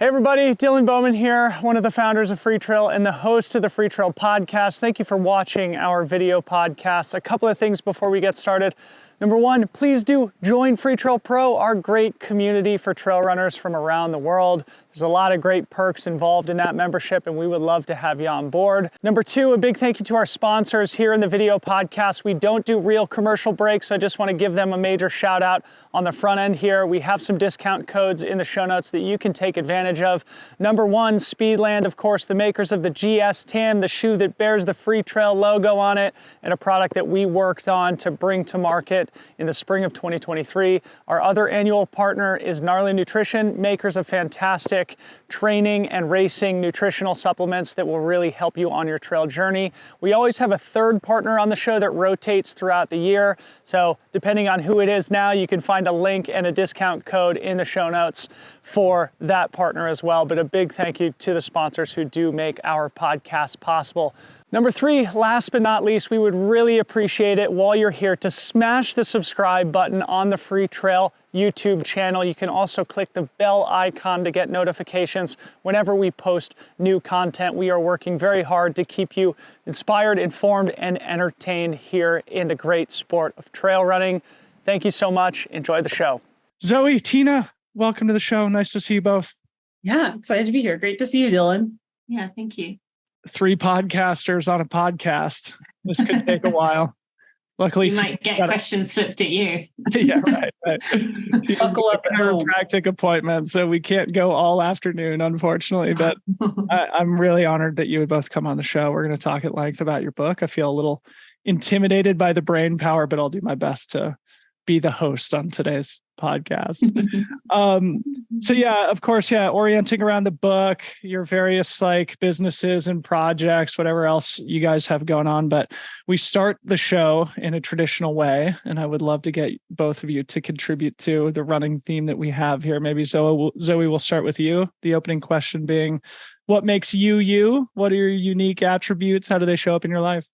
Hey everybody, Dylan Bowman here, one of the founders of Freetrail and the host of the Freetrail podcast. Thank you for watching our video podcast. A couple of things before we get started. Number one, please do join Freetrail Pro, our great community for trail runners from around the world. There's a lot of great perks involved in that membership, and we would love to have you on board. Number two, a big thank you to our sponsors here in the video podcast. We don't do real commercial breaks, so I just want to give them a major shout out on the front end here. We have some discount codes in the show notes that you can take advantage of. Number one, Speedland, of course, the makers of the GS Tam, the shoe that bears the Freetrail logo on it, and a product that we worked on to bring to market in the spring of 2023. Our other annual partner is Gnarly Nutrition, makers of fantastic training and racing nutritional supplements that will really help you on your trail journey. We always have a third partner on the show that rotates throughout the year. So depending on who it is now, you can find a link and a discount code in the show notes for that partner as well. But a big thank you to the sponsors who do make our podcast possible. Number three, last but not least, we would really appreciate it while you're here to smash the subscribe button on the Freetrail YouTube channel. You can also click the bell icon to get notifications whenever we post new content. We are working very hard to keep you inspired, informed, and entertained here in the great sport of trail running. Thank you so much. Enjoy the show. Zoe, Tina, welcome to the show. Nice to see you both. Yeah, excited to be here. Great to see you, Dylan. Yeah, thank you. 3 podcasters on a podcast. This could take a while. Luckily, you might get questions flipped at you. Yeah, right. Buckle up at home. Chiropractic appointment, so we can't go all afternoon, unfortunately. But I'm really honored that you would both come on the show. We're going to talk at length about your book. I feel a little intimidated by the brain power, but I'll do my best to be the host on today's podcast. So yeah, of course, yeah, orienting around the book, your various like businesses and projects, whatever else you guys have going on. But we start the show in a traditional way, and I would love to get both of you to contribute to the running theme that we have here. Maybe Zoe, we'll start with you. The opening question being, what makes you you? What are your unique attributes? How do they show up in your life?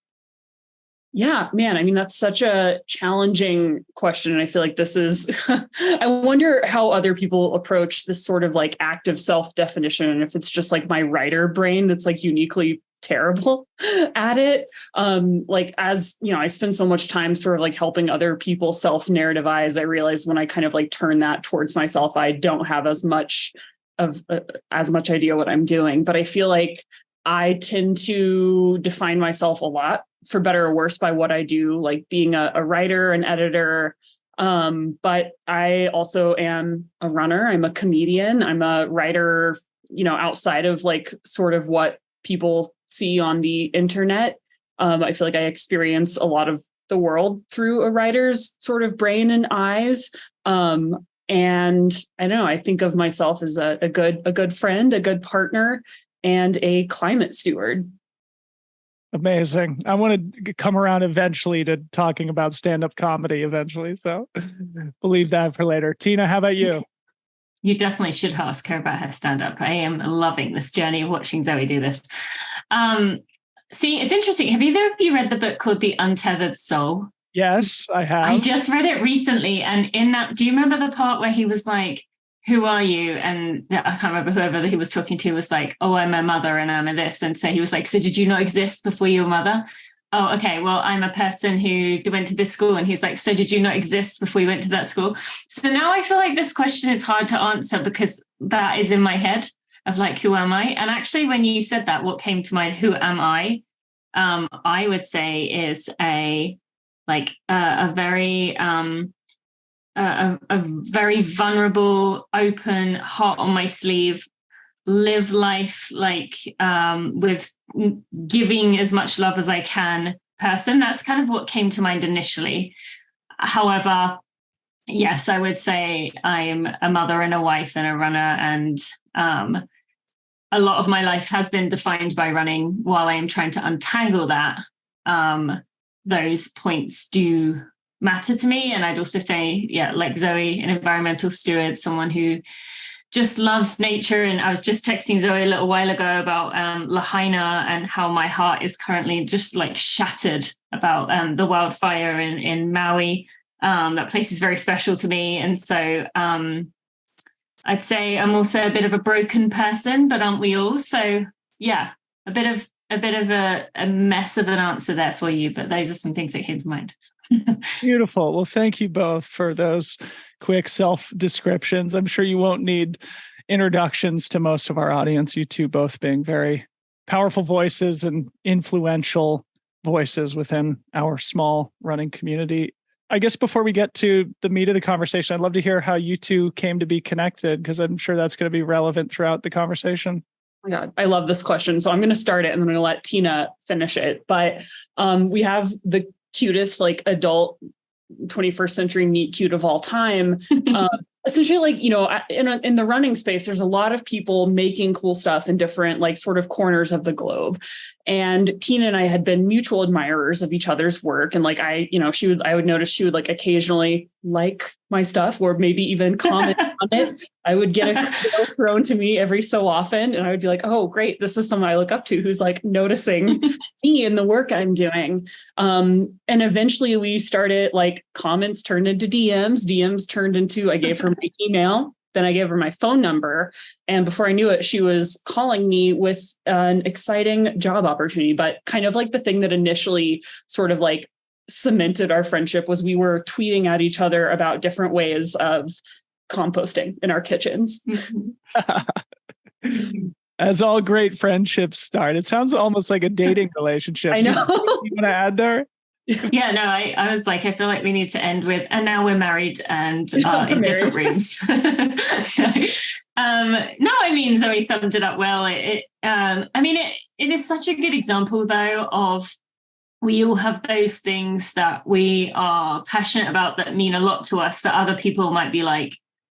Yeah, man. I mean, that's such a challenging question. And I feel like this is, I wonder how other people approach this sort of like active self-definition. And if it's just like my writer brain that's like uniquely terrible at it. Like, as you know, I spend so much time sort of like helping other people self-narrativize. I realize when I kind of like turn that towards myself, I don't have as much idea what I'm doing. But I feel like I tend to define myself a lot, for better or worse, by what I do, like being a writer, an editor. But I also am a runner. I'm a comedian. I'm a writer, you know, outside of like sort of what people see on the internet. I feel like I experience a lot of the world through a writer's sort of brain and eyes. And I don't know, I think of myself as a good friend, a good partner, and a climate steward. Amazing. I want to come around eventually to talking about stand-up comedy eventually. So we'll leave that for later. Tina, how about you? You definitely should ask her about her stand-up. I am loving this journey of watching Zoe do this. See, it's interesting. Have either of you read the book called The Untethered Soul? Yes, I have. I just read it recently. And in that, do you remember the part where he was like, who are you? And I can't remember whoever he was talking to was like, oh, I'm a mother and I'm a this. And so he was like, so did you not exist before you were a mother? Oh, okay. Well, I'm a person who went to this school. And he's like, so did you not exist before you went to that school? So now I feel like this question is hard to answer because that is in my head of like, who am I? And actually, when you said that, what came to mind, who am I would say is a very vulnerable, open, heart on my sleeve, live life like with giving as much love as I can person. That's kind of what came to mind initially. However, yes, I would say I'm a mother and a wife and a runner, and a lot of my life has been defined by running. While I am trying to untangle that, those points do matter to me. And I'd also say, yeah, like Zoe, an environmental steward, someone who just loves nature. And I was just texting Zoe a little while ago about Lahaina and how my heart is currently just like shattered about the wildfire in Maui. That place is very special to me. And so I I'd say I'm also a bit of a broken person, but aren't we all? So yeah, a bit of a mess of an answer there for you, but those are some things that came to mind. Beautiful. Well, thank you both for those quick self-descriptions. I'm sure you won't need introductions to most of our audience, you two both being very powerful voices and influential voices within our small running community. I guess before we get to the meat of the conversation, I'd love to hear how you two came to be connected, because I'm sure that's going to be relevant throughout the conversation. Oh my God, I love this question. So I'm going to start it and I'm going to let Tina finish it. But we have the cutest like adult 21st century meet cute of all time. Essentially, like, you know, in the running space, there's a lot of people making cool stuff in different like sort of corners of the globe. And Tina and I had been mutual admirers of each other's work. And like, I would notice she would like occasionally like my stuff or maybe even comment on it. I would get a quote thrown to me every so often. And I would be like, oh, great. This is someone I look up to who's like noticing me and the work I'm doing. And eventually we started like comments turned into DMs turned into, I gave her my email. Then I gave her my phone number. And before I knew it, she was calling me with an exciting job opportunity. But kind of like the thing that initially sort of like cemented our friendship was we were tweeting at each other about different ways of composting in our kitchens. As all great friendships start, it sounds almost like a dating relationship. I know. You want to add there? Yeah, no, I was like, I feel like we need to end with, and now we're married and in different rooms. No, I mean, Zoe summed it up well. It is such a good example, though, of we all have those things that we are passionate about that mean a lot to us that other people might be like,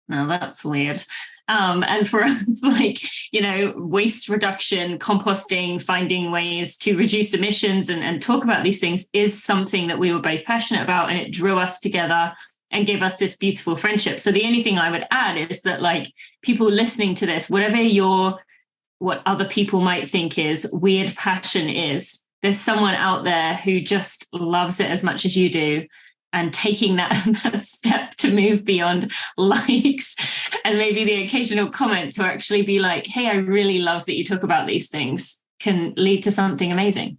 no, that's weird. And for us, like, you know, waste reduction, composting, finding ways to reduce emissions and talk about these things is something that we were both passionate about, and it drew us together and gave us this beautiful friendship. So the only thing I would add is that, like, people listening to this, what other people might think is weird passion is, there's someone out there who just loves it as much as you do. And taking that step to move beyond likes and maybe the occasional comment to actually be like, hey, I really love that you talk about these things, can lead to something amazing.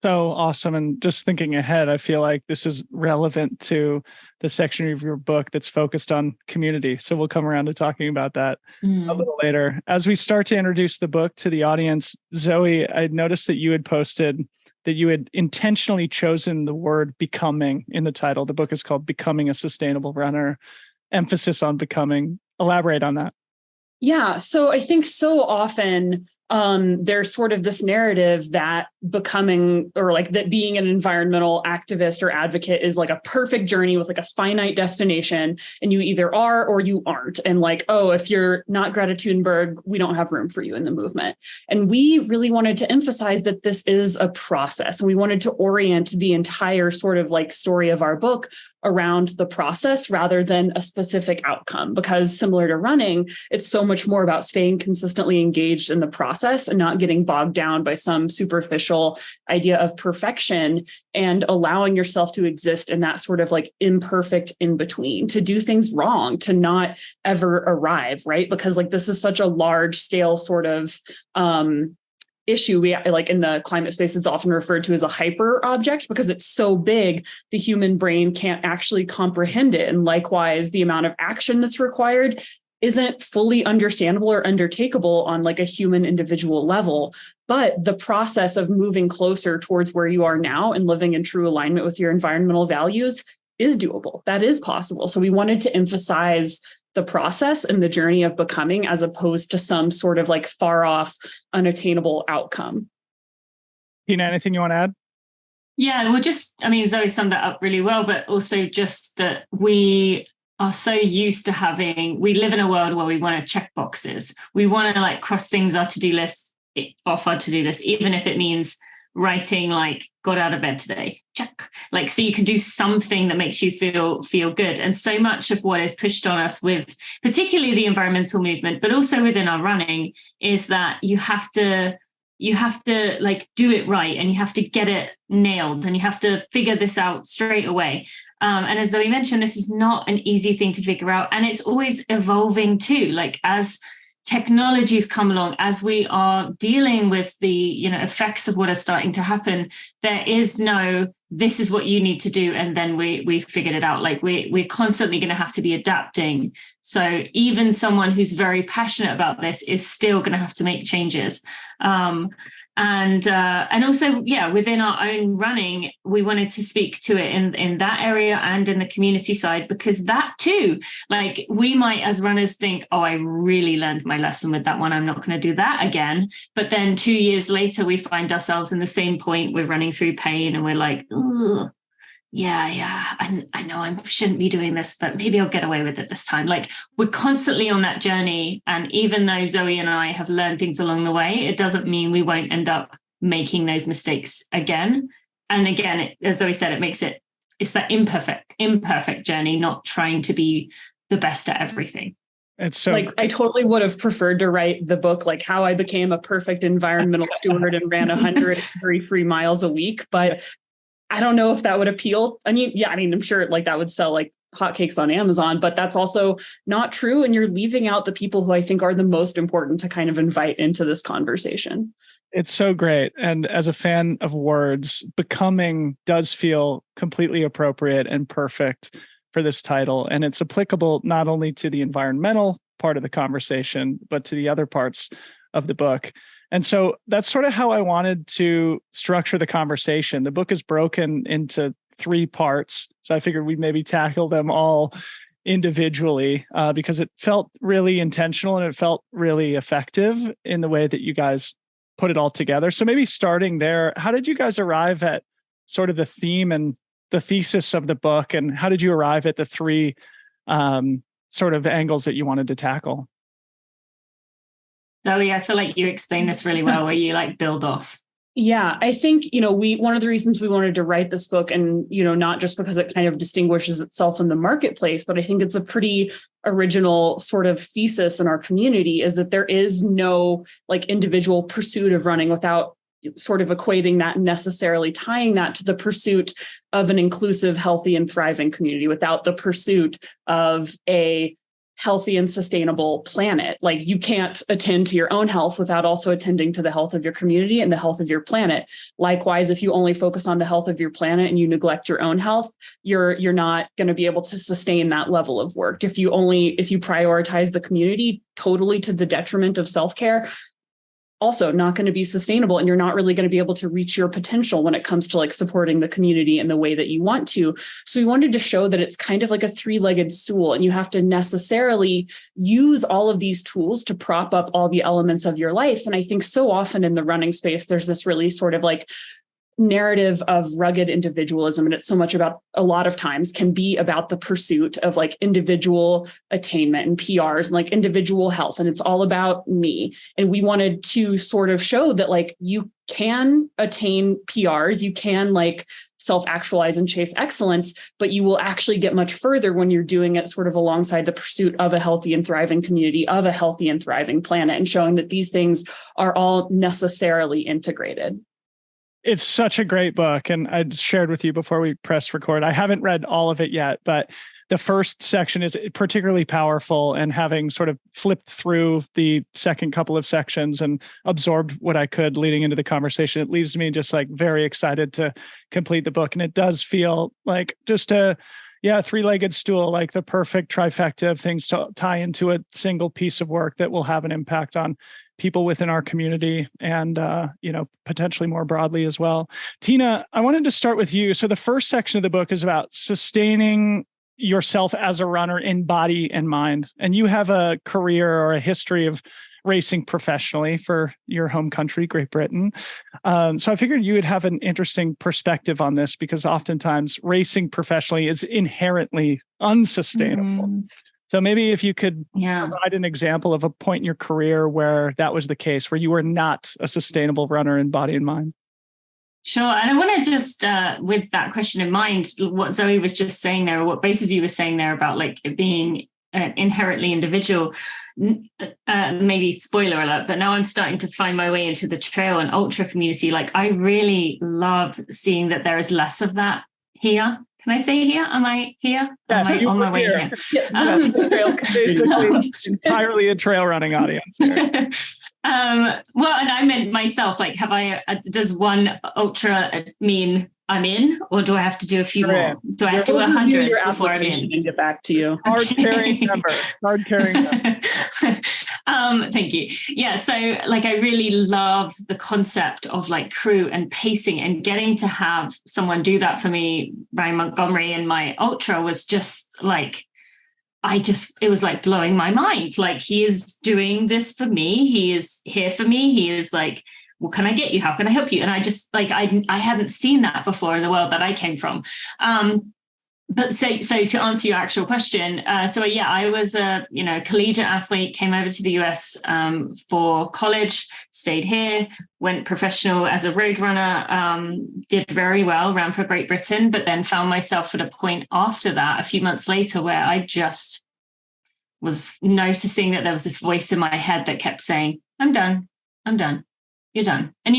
So awesome. And just thinking ahead, I feel like this is relevant to the section of your book that's focused on community. So we'll come around to talking about that a little later. As we start to introduce the book to the audience, Zoe, I noticed that you had posted that you had intentionally chosen the word becoming in the title. The book is called Becoming a Sustainable Runner, emphasis on becoming. Elaborate on that. Yeah. So I think so often there's sort of this narrative that becoming, or like that being an environmental activist or advocate is like a perfect journey with like a finite destination, and you either are or you aren't. And like, oh, if you're not Greta Thunberg, we don't have room for you in the movement. And we really wanted to emphasize that this is a process. And we wanted to orient the entire sort of like story of our book around the process rather than a specific outcome, because similar to running, it's so much more about staying consistently engaged in the process and not getting bogged down by some superficial idea of perfection, and allowing yourself to exist in that sort of like imperfect in between, to do things wrong, to not ever arrive, right? Because like this is such a large scale sort of issue. We like in the climate space, it's often referred to as a hyper object because it's so big, the human brain can't actually comprehend it. And likewise, the amount of action that's required isn't fully understandable or undertakeable on like a human individual level. But the process of moving closer towards where you are now and living in true alignment with your environmental values is doable. That is possible. So we wanted to emphasize the process and the journey of becoming, as opposed to some sort of like far off, unattainable outcome. Tina, anything you want to add? Yeah, well, Zoe summed that up really well, but also just that we are so used to we live in a world where we want to check boxes. We want to like cross things off our to-do list, even if it means writing like got out of bed today, check, like, so you can do something that makes you feel good. And so much of what is pushed on us with particularly the environmental movement, but also within our running, is that you have to you have to like do it right, and you have to get it nailed, and you have to figure this out straight away. And as Zoe mentioned, this is not an easy thing to figure out, and it's always evolving too. Like as technologies come along, as we are dealing with the effects of what are starting to happen, there is no this is what you need to do and then we figured it out. Like we're constantly going to have to be adapting. So even someone who's very passionate about this is still going to have to make changes. And also, within our own running, we wanted to speak to it in that area and in the community side, because that too, like we might as runners think, oh, I really learned my lesson with that one, I'm not going to do that again. But then 2 years later, we find ourselves in the same point. We're running through pain and we're like, oh, I know I shouldn't be doing this, but maybe I'll get away with it this time. Like we're constantly on that journey. And even though Zoe and I have learned things along the way, it doesn't mean we won't end up making those mistakes again. And again, as Zoe said, it's that imperfect journey, not trying to be the best at everything. It's so like I totally would have preferred to write the book, like how I became a perfect environmental steward and ran 133 miles a week. But I don't know if that would appeal. I mean, I'm sure like that would sell like hotcakes on Amazon, but that's also not true. And you're leaving out the people who I think are the most important to kind of invite into this conversation. It's so great. And as a fan of words, becoming does feel completely appropriate and perfect for this title. And it's applicable not only to the environmental part of the conversation, but to the other parts of the book. And so that's sort of how I wanted to structure the conversation. The book is broken into 3 parts. So I figured we'd maybe tackle them all individually because it felt really intentional and it felt really effective in the way that you guys put it all together. So maybe starting there, how did you guys arrive at sort of the theme and the thesis of the book? And how did you arrive at the 3 sort of angles that you wanted to tackle? Zoe, I feel like you explained this really well, where you like build off. Yeah, I think, one of the reasons we wanted to write this book, and, not just because it kind of distinguishes itself in the marketplace, but I think it's a pretty original sort of thesis in our community, is that there is no like individual pursuit of running without sort of equating that and necessarily tying that to the pursuit of an inclusive, healthy, and thriving community, without the pursuit of a healthy and sustainable planet. Like you can't attend to your own health without also attending to the health of your community and the health of your planet. Likewise, if you only focus on the health of your planet and you neglect your own health, you're not going to be able to sustain that level of work. If you prioritize the community totally to the detriment of self-care, also not going to be sustainable, and you're not really going to be able to reach your potential when it comes to like supporting the community in the way that you want to. So we wanted to show that it's kind of like a 3-legged stool, and you have to necessarily use all of these tools to prop up all the elements of your life. And I think so often in the running space, there's this really sort of like narrative of rugged individualism. And it's so much about, a lot of times can be about the pursuit of like individual attainment and PRs and like individual health. And it's all about me. And we wanted to sort of show that like you can attain PRs, you can like self-actualize and chase excellence, but you will actually get much further when you're doing it sort of alongside the pursuit of a healthy and thriving community, of a healthy and thriving planet, and showing that these things are all necessarily integrated. It's such a great book. And I shared with you before we pressed record, I haven't read all of it yet, but the first section is particularly powerful. And having sort of flipped through the second couple of sections and absorbed what I could leading into the conversation, it leaves me just like very excited to complete the book. And it does feel like just a 3-legged stool, like the perfect trifecta of things to tie into a single piece of work that will have an impact on people within our community and, potentially more broadly as well. Tina, I wanted to start with you. So the first section of the book is about sustaining yourself as a runner in body and mind. And you have a career or a history of racing professionally for your home country, Great Britain. So I figured you would have an interesting perspective on this, because oftentimes racing professionally is inherently unsustainable. Mm-hmm. So maybe if you could provide an example of a point in your career where that was the case, where you were not a sustainable runner in body and mind. Sure. And I want to just, with that question in mind, what Zoe was just saying there, or what both of you were saying there about like it being inherently individual. Maybe spoiler alert, but now I'm starting to find my way into the trail and ultra community. Like, I really love seeing that there is less of that here. Can I say here? Am I here? Yes, Am I on my way here? Yes, basically entirely a trail running audience here. Well, and I meant myself, like, does one ultra mean I'm in, or do I have to do a few more? Do I have to do 100 before I'm in? And get back to you. Hard carrying member. Thank you. Yeah. So like, I really love the concept of like crew and pacing, and getting to have someone do that for me. Ryan Montgomery in my ultra was just like, it was like blowing my mind. Like, he is doing this for me. He is here for me. He is like, what can I get you? How can I help you? And I just like, I hadn't seen that before in the world that I came from. But so to answer your actual question, I was a collegiate athlete, came over to the US for college, stayed here, went professional as a road runner, did very well, ran for Great Britain, but then found myself at a point after that, a few months later, where I just was noticing that there was this voice in my head that kept saying, I'm done. You're done. And,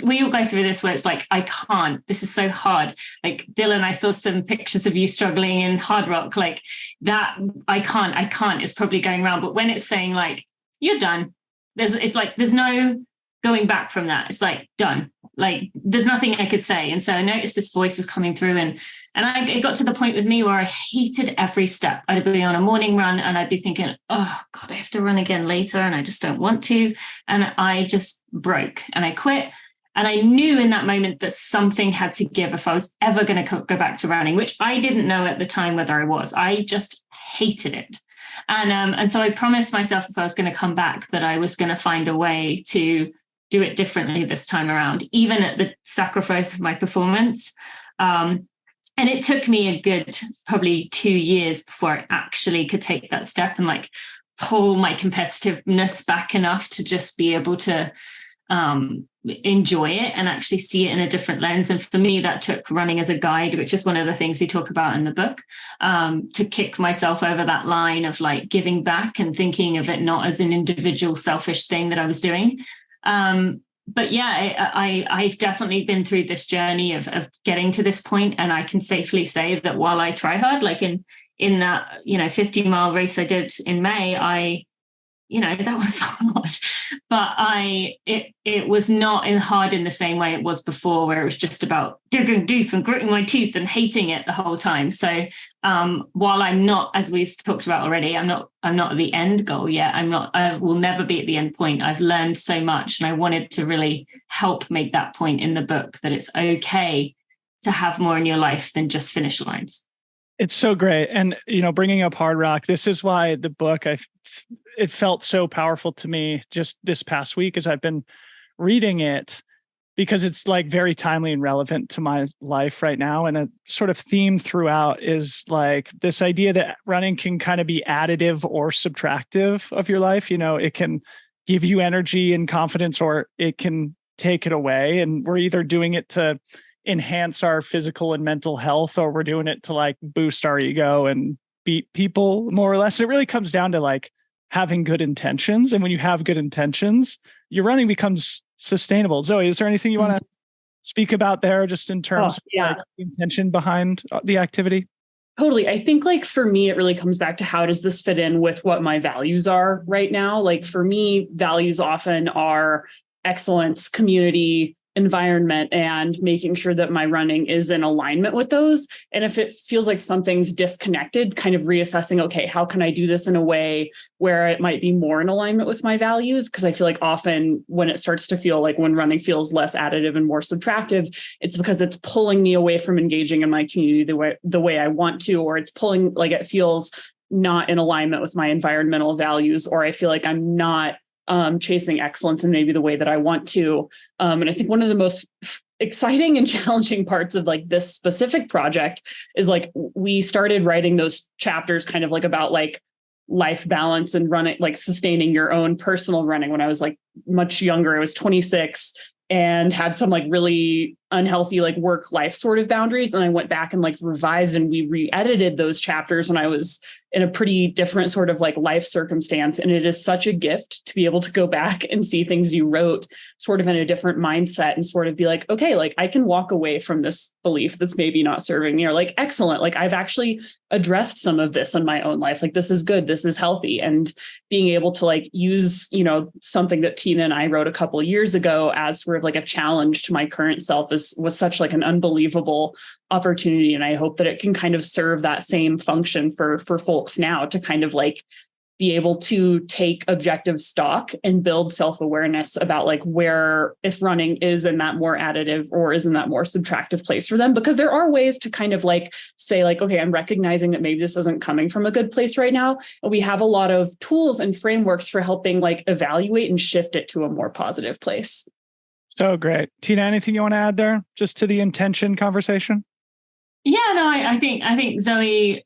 we all go through this where it's like, I can't, this is so hard. Like, Dylan, I saw some pictures of you struggling in hard rock, like that. I can't, it's probably going around. But when it's saying like, you're done, it's like, there's no going back from that. It's like, done. Like, there's nothing I could say. And so I noticed this voice was coming through, and it got to the point with me where I hated every step. I'd be on a morning run and I'd be thinking, oh God, I have to run again later, and I just don't want to. And I just broke and I quit. And I knew in that moment that something had to give if I was ever going to go back to running, which I didn't know at the time whether I was. I just hated it. And so I promised myself, if I was going to come back, that I was going to find a way to do it differently this time around, even at the sacrifice of my performance. And it took me a good probably 2 years before I actually could take that step and like pull my competitiveness back enough to just be able to enjoy it and actually see it in a different lens. And for me, that took running as a guide, which is one of the things we talk about in the book, to kick myself over that line of like giving back and thinking of it not as an individual selfish thing that I was doing. But yeah, I've definitely been through this journey of getting to this point, and I can safely say that while I try hard, like in that 50-mile race I did in May, that was hard, but it was not hard in the same way it was before, where it was just about digging deep and gritting my teeth and hating it the whole time. So while I'm not, as we've talked about already, I'm not at the end goal yet. I will never be at the end point. I've learned so much, and I wanted to really help make that point in the book, that it's okay to have more in your life than just finish lines. It's so great. And, bringing up hard rock, this is why the book, it felt so powerful to me just this past week as I've been reading it, because it's like very timely and relevant to my life right now. And a sort of theme throughout is like this idea that running can kind of be additive or subtractive of your life. It can give you energy and confidence, or it can take it away. And we're either doing it to enhance our physical and mental health, or we're doing it to like boost our ego and beat people, more or less. It really comes down to like having good intentions. And when you have good intentions, your running becomes sustainable. Zoe, is there anything you want to speak about there, just in terms of like the intention behind the activity? Totally. I think like for me, it really comes back to how does this fit in with what my values are right now? Like for me, values often are excellence, community, environment, and making sure that my running is in alignment with those. And if it feels like something's disconnected, kind of reassessing, okay, how can I do this in a way where it might be more in alignment with my values? Because I feel like often when it starts to feel like when running feels less additive and more subtractive, it's because it's pulling me away from engaging in my community the way I want to, or it's pulling, like it feels not in alignment with my environmental values, or I feel like I'm not chasing excellence in maybe the way that I want to. And I think one of the most exciting and challenging parts of like this specific project is like, we started writing those chapters kind of like about like life balance and running, like sustaining your own personal running when I was like much younger. I was 26 and had some like really unhealthy like work life sort of boundaries. And I went back and like revised and we re-edited those chapters when I was in a pretty different sort of like life circumstance. And it is such a gift to be able to go back and see things you wrote sort of in a different mindset and sort of be like, okay, like I can walk away from this belief that's maybe not serving me, or like, excellent. Like I've actually addressed some of this in my own life. Like this is good. This is healthy. And being able to like use, you know, something that Tina and I wrote a couple of years ago as sort of like a challenge to my current self was such like an unbelievable opportunity. And I hope that it can kind of serve that same function for folks now to kind of like be able to take objective stock and build self-awareness about like where, if running is in that more additive or is in that more subtractive place for them, because there are ways to kind of like say like, okay, I'm recognizing that maybe this isn't coming from a good place right now. And we have a lot of tools and frameworks for helping like evaluate and shift it to a more positive place. So great. Tina, anything you want to add there just to the intention conversation? Yeah, no, I think Zoe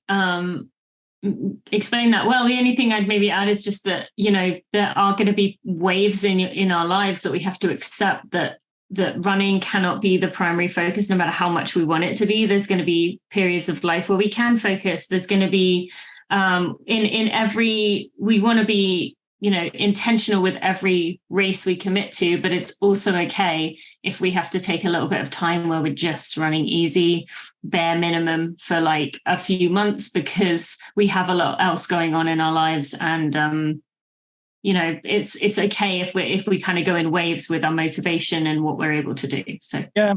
explained that well. The only thing I'd maybe add is just that, you know, there are going to be waves in our lives that we have to accept that running cannot be the primary focus, no matter how much we want it to be. There's going to be periods of life where we can focus. There's going to be we want to be, you know, intentional with every race we commit to, but it's also okay if we have to take a little bit of time where we're just running easy, bare minimum for like a few months because we have a lot else going on in our lives. And, you know, it's okay if we kind of go in waves with our motivation and what we're able to do. So, yeah,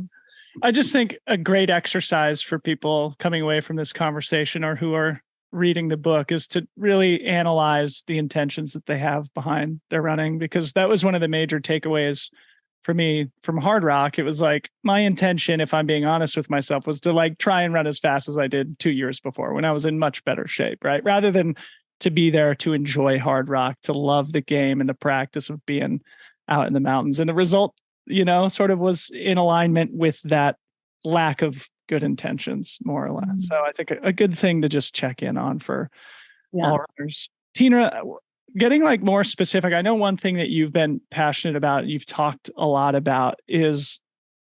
I just think a great exercise for people coming away from this conversation or who are reading the book is to really analyze the intentions that they have behind their running, because that was one of the major takeaways for me from Hard Rock. It was like my intention, if I'm being honest with myself, was to like try and run as fast as I did 2 years before when I was in much better shape, right? Rather than to be there to enjoy Hard Rock, to love the game and the practice of being out in the mountains. And the result, you know, sort of was in alignment with that lack of good intentions, more or less. Mm-hmm. So I think a good thing to just check in on for all runners. Tina, getting like more specific, I know one thing that you've been passionate about, you've talked a lot about, is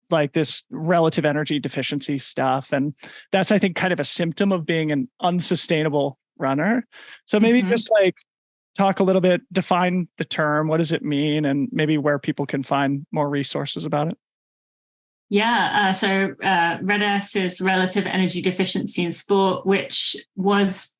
like this relative energy deficiency stuff. And that's, I think, kind of a symptom of being an unsustainable runner. So maybe just like talk a little bit, define the term, what does it mean, and maybe where people can find more resources about it. Yeah, so RED-S is relative energy deficiency in sport, which has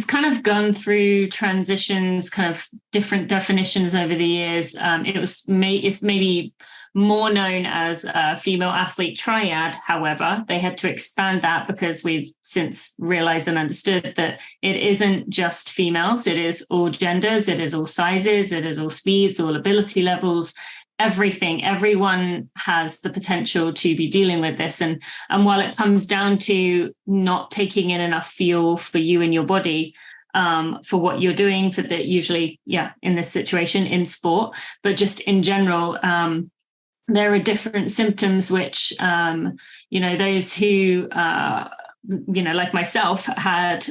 kind of gone through transitions, kind of different definitions over the years. It's maybe more known as a female athlete triad. However, they had to expand that because we've since realized and understood that it isn't just females. It is all genders. It is all sizes. It is all speeds, all ability levels. Everything, everyone has the potential to be dealing with this. And while it comes down to not taking in enough fuel for you and your body, for what you're doing for the usually, in this situation in sport, but just in general, there are different symptoms which, those who, like myself had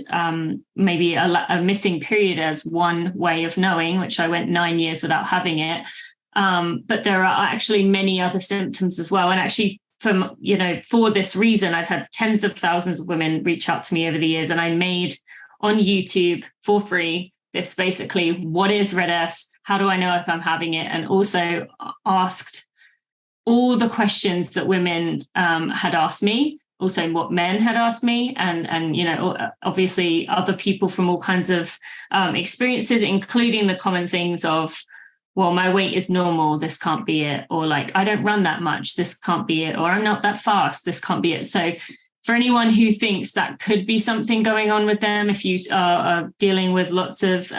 maybe a missing period as one way of knowing, which I went 9 years without having it. But there are actually many other symptoms as well. And actually, for this reason, I've had tens of thousands of women reach out to me over the years. And I made on YouTube for free this basically, what is RED-S? How do I know if I'm having it? And also asked all the questions that women had asked me, also what men had asked me, and obviously other people from all kinds of experiences, including the common things of, well, my weight is normal, this can't be it. Or like, I don't run that much, this can't be it. Or I'm not that fast, this can't be it. So for anyone who thinks that could be something going on with them, if you are dealing with lots of,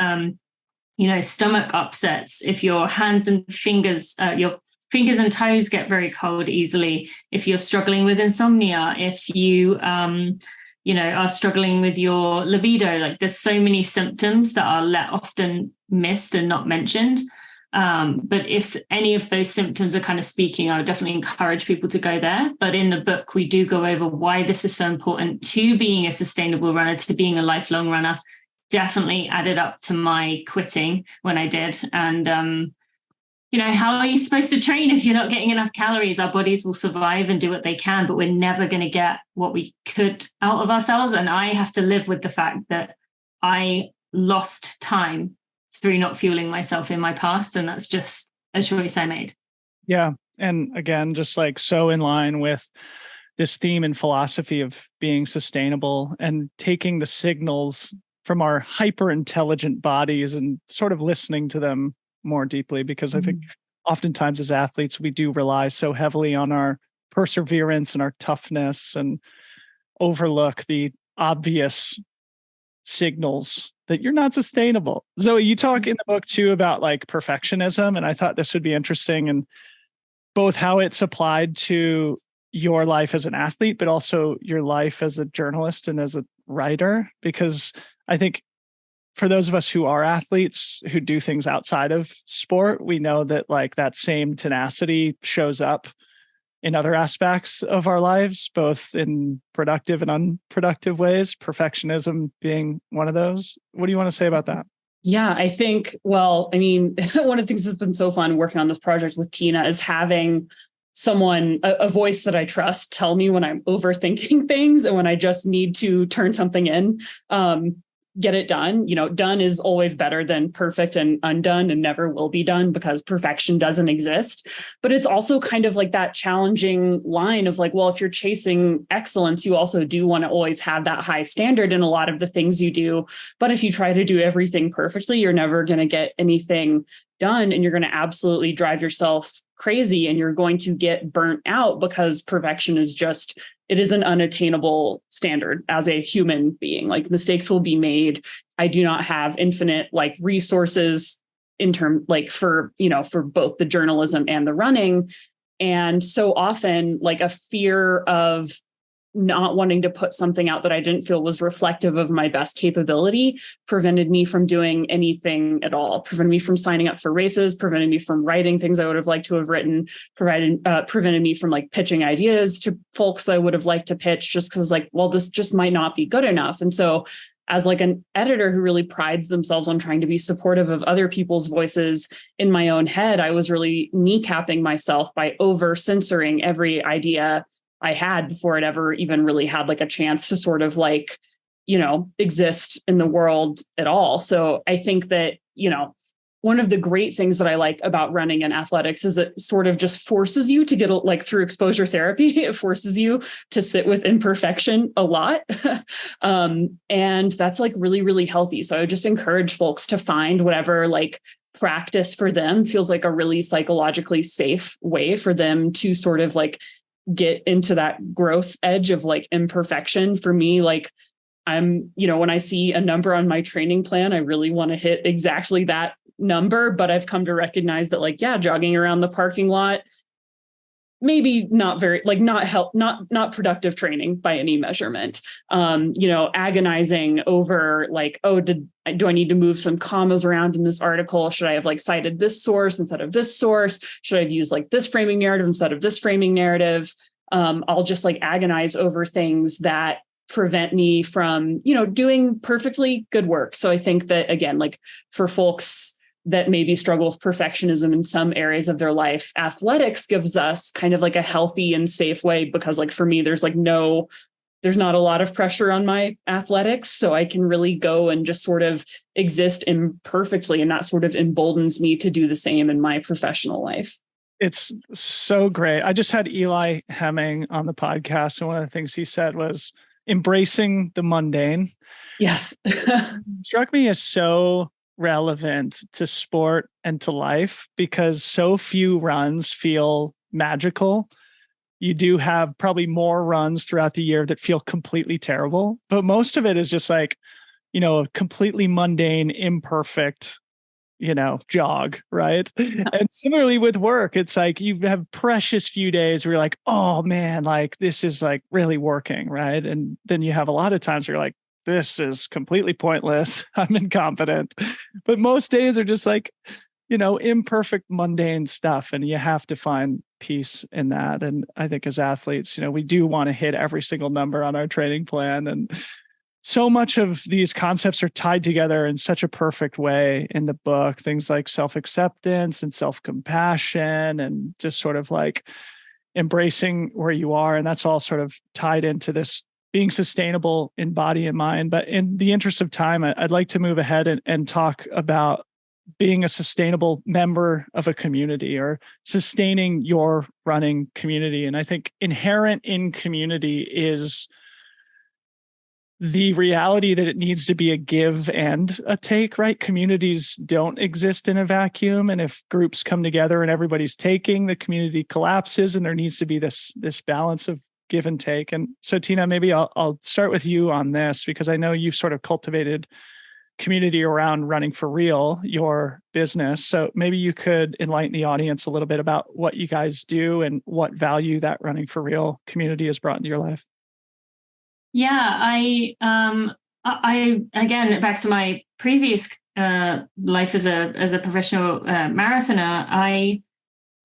stomach upsets, if your hands and fingers, your fingers and toes get very cold easily, if you're struggling with insomnia, if you, are struggling with your libido, like there's so many symptoms that are often missed and not mentioned. But if any of those symptoms are kind of speaking, I would definitely encourage people to go there. But in the book, we do go over why this is so important to being a sustainable runner, to being a lifelong runner. Definitely added up to my quitting when I did. And, how are you supposed to train if you're not getting enough calories? Our bodies will survive and do what they can, but we're never going to get what we could out of ourselves. And I have to live with the fact that I lost time through not fueling myself in my past. And that's just a choice I made. Yeah. And again, just like so in line with this theme and philosophy of being sustainable and taking the signals from our hyper intelligent bodies and sort of listening to them more deeply, because I think oftentimes as athletes, we do rely so heavily on our perseverance and our toughness and overlook the obvious signals that you're not sustainable. Zoë, you talk in the book too about like perfectionism, and I thought this would be interesting, and both how it's applied to your life as an athlete, but also your life as a journalist and as a writer, because I think for those of us who are athletes who do things outside of sport, we know that like that same tenacity shows up in other aspects of our lives, both in productive and unproductive ways, perfectionism being one of those. What do you want to say about that? Yeah, I think, well, I mean, one of the things that's been so fun working on this project with Tina is having someone, a voice that I trust, tell me when I'm overthinking things and when I just need to turn something in, get it done. Done is always better than perfect, and undone and never will be done, because perfection doesn't exist. But it's also kind of like that challenging line of like, well, if you're chasing excellence, you also do want to always have that high standard in a lot of the things you do. But if you try to do everything perfectly, you're never going to get anything done, and you're going to absolutely drive yourself crazy, and you're going to get burnt out, because perfection is just, it is an unattainable standard as a human being. Like, mistakes will be made. I do not have infinite like resources in term like for both the journalism and the running. And so often like a fear of not wanting to put something out that I didn't feel was reflective of my best capability prevented me from doing anything at all, prevented me from signing up for races, prevented me from writing things I would have liked to have written, prevented me from like pitching ideas to folks that I would have liked to pitch, just because like, well, this just might not be good enough. And so as like an editor who really prides themselves on trying to be supportive of other people's voices, in my own head, I was really kneecapping myself by over censoring every idea I had before it ever even really had like a chance to sort of like, exist in the world at all. So I think that, one of the great things that I like about running and athletics is it sort of just forces you to get like through exposure therapy. It forces you to sit with imperfection a lot. And that's like really, really healthy. So I would just encourage folks to find whatever like practice for them feels like a really psychologically safe way for them to sort of like get into that growth edge of like imperfection. For me, like I'm, when I see a number on my training plan, I really want to hit exactly that number. But I've come to recognize that like, yeah, jogging around the parking lot, maybe not very like not productive training by any measurement. Agonizing over like, oh, do I need to move some commas around in this article? Should I have like cited this source instead of this source? Should I have used like this framing narrative instead of this framing narrative? I'll just like agonize over things that prevent me from, doing perfectly good work. So I think that, again, like for folks that maybe struggle with perfectionism in some areas of their life, athletics gives us kind of like a healthy and safe way, because like for me, there's not a lot of pressure on my athletics. So I can really go and just sort of exist imperfectly. And that sort of emboldens me to do the same in my professional life. It's so great. I just had Eli Hemming on the podcast, and one of the things he said was embracing the mundane. Yes. Struck me as so relevant to sport and to life, because so few runs feel magical. You do have probably more runs throughout the year that feel completely terrible, but most of it is just like, a completely mundane, imperfect, jog, right? And similarly with work, it's like you have precious few days where you're like, oh man, like this is like really working, right? And then you have a lot of times where you're like, this is completely pointless. I'm incompetent. But most days are just like, imperfect, mundane stuff. And you have to find peace in that. And I think as athletes, we do want to hit every single number on our training plan. And so much of these concepts are tied together in such a perfect way in the book. Things like self-acceptance and self-compassion and just sort of like embracing where you are. And that's all sort of tied into this being sustainable in body and mind. But in the interest of time, I'd like to move ahead and talk about being a sustainable member of a community or sustaining your running community. And I think inherent in community is the reality that it needs to be a give and a take, right? Communities don't exist in a vacuum. And if groups come together and everybody's taking, the community collapses, and there needs to be this balance of give and take. And so, Tina, maybe I'll start with you on this, because I know you've sort of cultivated community around Running for Real, your business. So maybe you could enlighten the audience a little bit about what you guys do and what value that Running for Real community has brought into your life. Yeah, I again, back to my previous life as a professional marathoner, I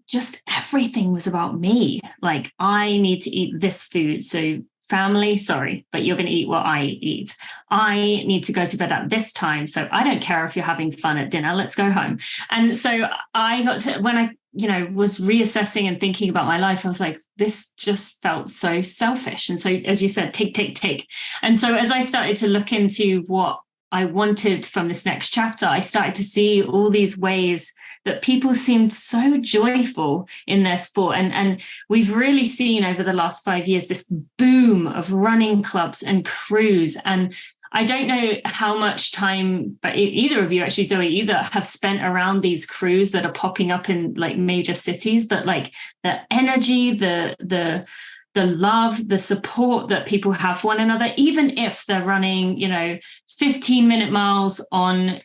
just, everything was about me. Like, I need to eat this food. So family, sorry, but you're going to eat what I eat. I need to go to bed at this time. So I don't care if you're having fun at dinner, let's go home. And so I got to, when I was reassessing and thinking about my life, I was like, this just felt so selfish. And so, as you said, take. And so as I started to look into what I wanted from this next chapter, I started to see all these ways that people seemed so joyful in their sport. And we've really seen over the last 5 years this boom of running clubs and crews. And I don't know how much time, but either of you, actually, Zoe, either have spent around these crews that are popping up in like major cities, but like the energy, the love, the support that people have for one another, even if they're running, 15-minute miles on,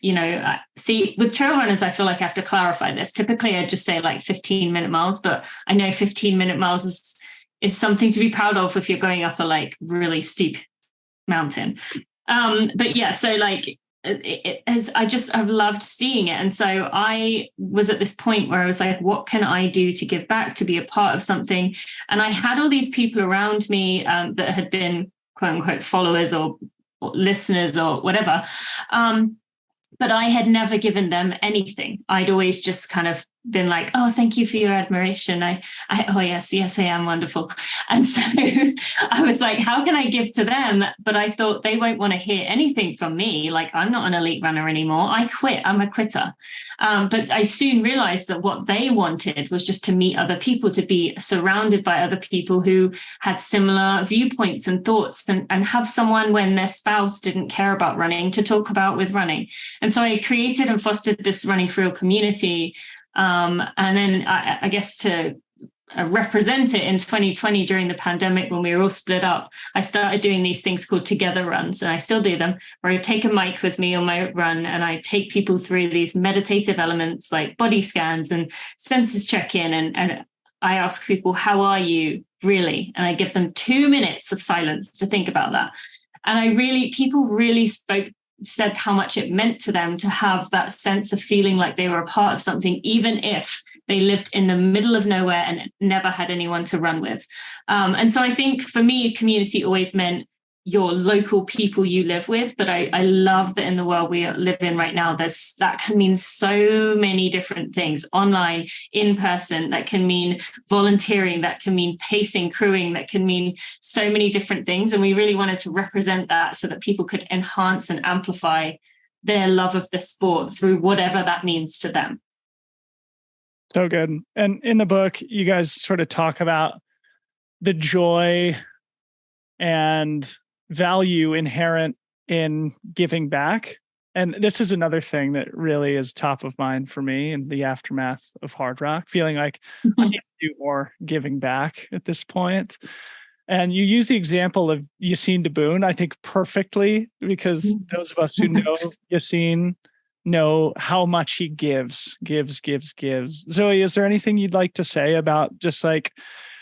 see, with trail runners, I feel like I have to clarify this. Typically, I just say like 15-minute miles, but I know 15-minute miles is something to be proud of if you're going up a like really steep mountain. But yeah, so like I've loved seeing it. And so I was at this point where I was like, what can I do to give back, to be a part of something? And I had all these people around me that had been quote unquote followers or listeners or whatever. But I had never given them anything. I'd always just kind of been like, oh, thank you for your admiration. Oh, yes, I am wonderful. And so I was like, how can I give to them? But I thought they won't want to hear anything from me. Like, I'm not an elite runner anymore. I quit. I'm a quitter. But I soon realized that what they wanted was just to meet other people, to be surrounded by other people who had similar viewpoints and thoughts, and have someone when their spouse didn't care about running to talk about with running. And so I created and fostered this Running for Real community. And then I guess to represent it in 2020 during the pandemic, when we were all split up, I started doing these things called together runs, and I still do them, where I take a mic with me on my run and I take people through these meditative elements like body scans and senses check-in, and I ask people, how are you really? And I give them 2 minutes of silence to think about that. And people really said how much it meant to them to have that sense of feeling like they were a part of something, even if they lived in the middle of nowhere and never had anyone to run with. And so I think for me, community always meant your local people you live with. But I love that in the world we live in right now, that can mean so many different things: online, in person, that can mean volunteering, that can mean pacing, crewing, that can mean so many different things. And we really wanted to represent that so that people could enhance and amplify their love of the sport through whatever that means to them. So good. And in the book, you guys sort of talk about the joy and value inherent in giving back. And this is another thing that really is top of mind for me in the aftermath of Hard Rock, feeling like I need to do more giving back at this point. And you use the example of Yassine Daboon, I think, perfectly, because those of us who know Yassine know how much he gives. Zoe, is there anything you'd like to say about just like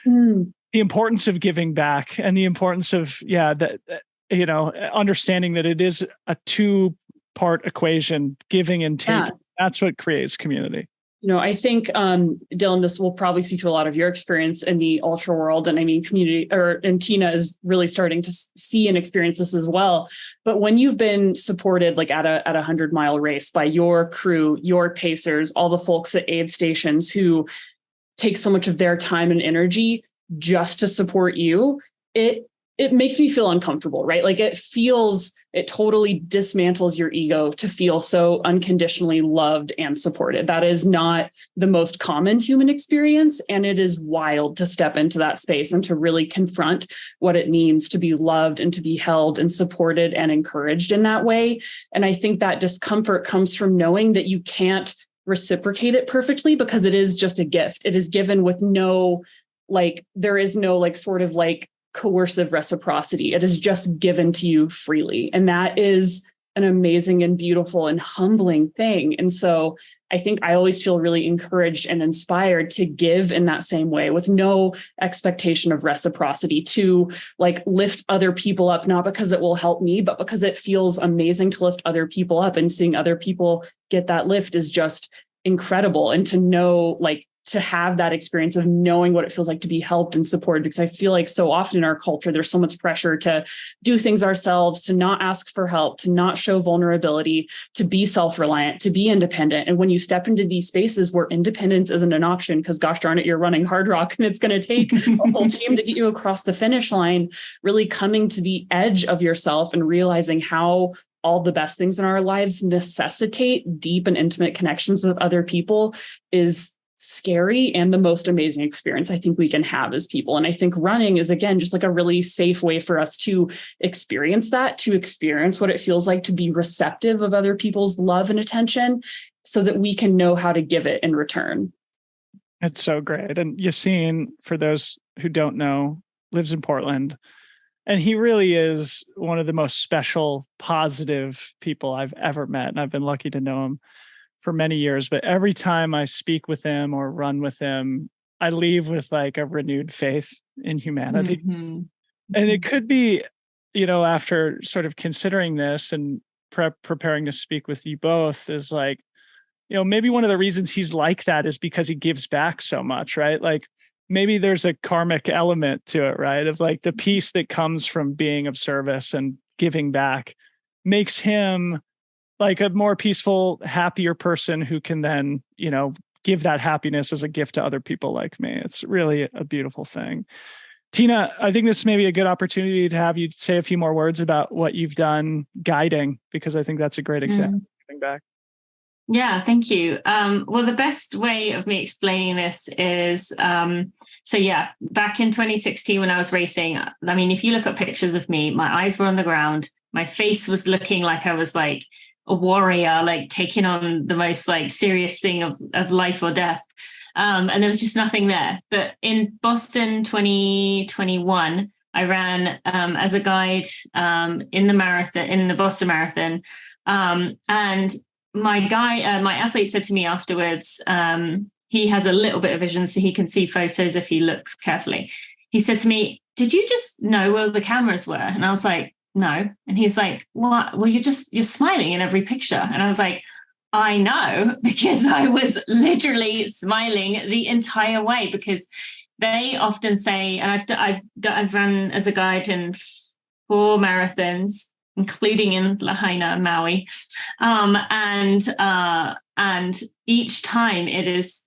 the importance of giving back and the importance of, understanding that it is a 2-part equation, giving and taking? Yeah. That's what creates community. I think, Dylan, this will probably speak to a lot of your experience in the ultra world. And I mean, and Tina is really starting to see and experience this as well. But when you've been supported like at a 100-mile race by your crew, your pacers, all the folks at aid stations who take so much of their time and energy just to support you, it makes me feel uncomfortable, right? Like it totally dismantles your ego to feel so unconditionally loved and supported. That is not the most common human experience. And it is wild to step into that space and to really confront what it means to be loved and to be held and supported and encouraged in that way. And I think that discomfort comes from knowing that you can't reciprocate it perfectly because it is just a gift. It is given with there is no sort of coercive reciprocity. It is just given to you freely. And that is an amazing and beautiful and humbling thing. And so I think I always feel really encouraged and inspired to give in that same way with no expectation of reciprocity, to lift other people up, not because it will help me, but because it feels amazing to lift other people up, and seeing other people get that lift is just incredible. And to know, to have that experience of knowing what it feels like to be helped and supported, because I feel like so often in our culture, there's so much pressure to do things ourselves, to not ask for help, to not show vulnerability, to be self-reliant, to be independent. And when you step into these spaces where independence isn't an option, because gosh darn it, you're running hard rock and it's going to take a whole team to get you across the finish line, really coming to the edge of yourself and realizing how all the best things in our lives necessitate deep and intimate connections with other people is scary and the most amazing experience I think we can have as people. And I think running is, again, just a really safe way for us to experience that, to experience what it feels like to be receptive of other people's love and attention so that we can know how to give it in return. It's so great. And Yassine, for those who don't know, lives in Portland. And he really is one of the most special, positive people I've ever met. And I've been lucky to know him for many years, but every time I speak with him or run with him, I leave with a renewed faith in humanity. Mm-hmm. And it could be, after sort of considering this and preparing to speak with you both, is maybe one of the reasons he's like that is because he gives back so much, right? Maybe there's a karmic element to it, right? Of the peace that comes from being of service and giving back makes him a more peaceful, happier person who can then, give that happiness as a gift to other people like me. It's really a beautiful thing. Tina, I think this may be a good opportunity to have you say a few more words about what you've done guiding, because I think that's a great example of giving back. Yeah, thank you. Well, the best way of me explaining this is, back in 2016 when I was racing, I mean, if you look at pictures of me, my eyes were on the ground. My face was looking like I was a warrior, taking on the most serious thing of life or death. And there was just nothing there. But in Boston 2021, I ran as a guide in the Boston Marathon. And my athlete said to me afterwards, he has a little bit of vision, so he can see photos if he looks carefully. He said to me, "Did you just know where the cameras were?" And I was like, "No." And he's like, "What? Well, you're smiling in every picture." And I was like, "I know, because I was literally smiling the entire way." Because they often say, and I've run as a guide in 4 marathons, including in Lahaina, Maui, and each time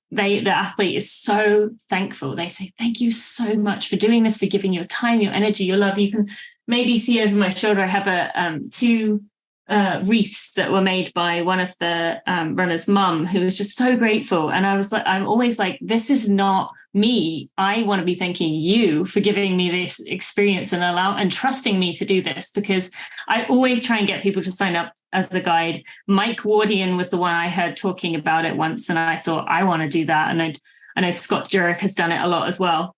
the athlete is so thankful. They say, "Thank you so much for doing this, for giving your time, your energy, your love." You can maybe see over my shoulder, I have 2 wreaths that were made by one of the runner's mum, who was just so grateful. And I'm always like, this is not me. I want to be thanking you for giving me this experience and trusting me to do this, because I always try and get people to sign up as a guide. Mike Wardian was the one I heard talking about it once, and I thought, I want to do that. And I know Scott Jurek has done it a lot as well.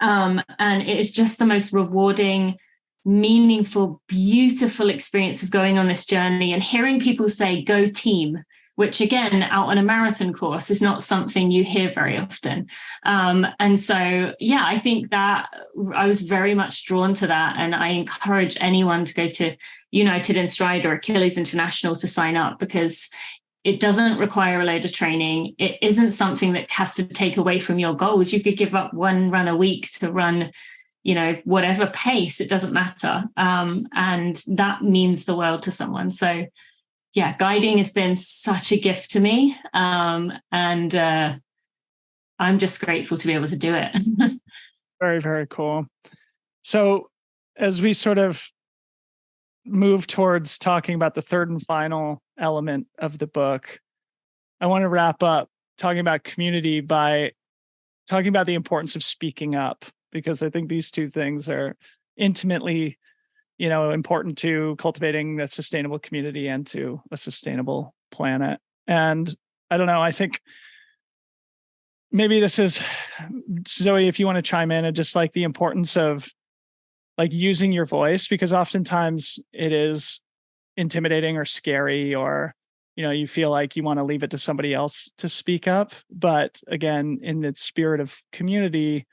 And it is just the most rewarding, meaningful, beautiful experience of going on this journey and hearing people say, "Go team," which again, out on a marathon course is not something you hear very often. And so, I think that I was very much drawn to that. And I encourage anyone to go to United in Stride or Achilles International to sign up, because It doesn't require a load of training. It isn't something that has to take away from your goals. You could give up one run a week to run, whatever pace, it doesn't matter. And that means the world to someone. So yeah, guiding has been such a gift to me. And I'm just grateful to be able to do it. Very, very cool. So as we sort of move towards talking about the third and final element of the book, I want to wrap up talking about community by talking about the importance of speaking up, because I think these two things are intimately, important to cultivating a sustainable community and to a sustainable planet. And I don't know, I think maybe this is, Zoe, if you want to chime in, and just like the importance of like using your voice, because oftentimes it is intimidating or scary, or you feel like you want to leave it to somebody else to speak up. But again, in the spirit of community,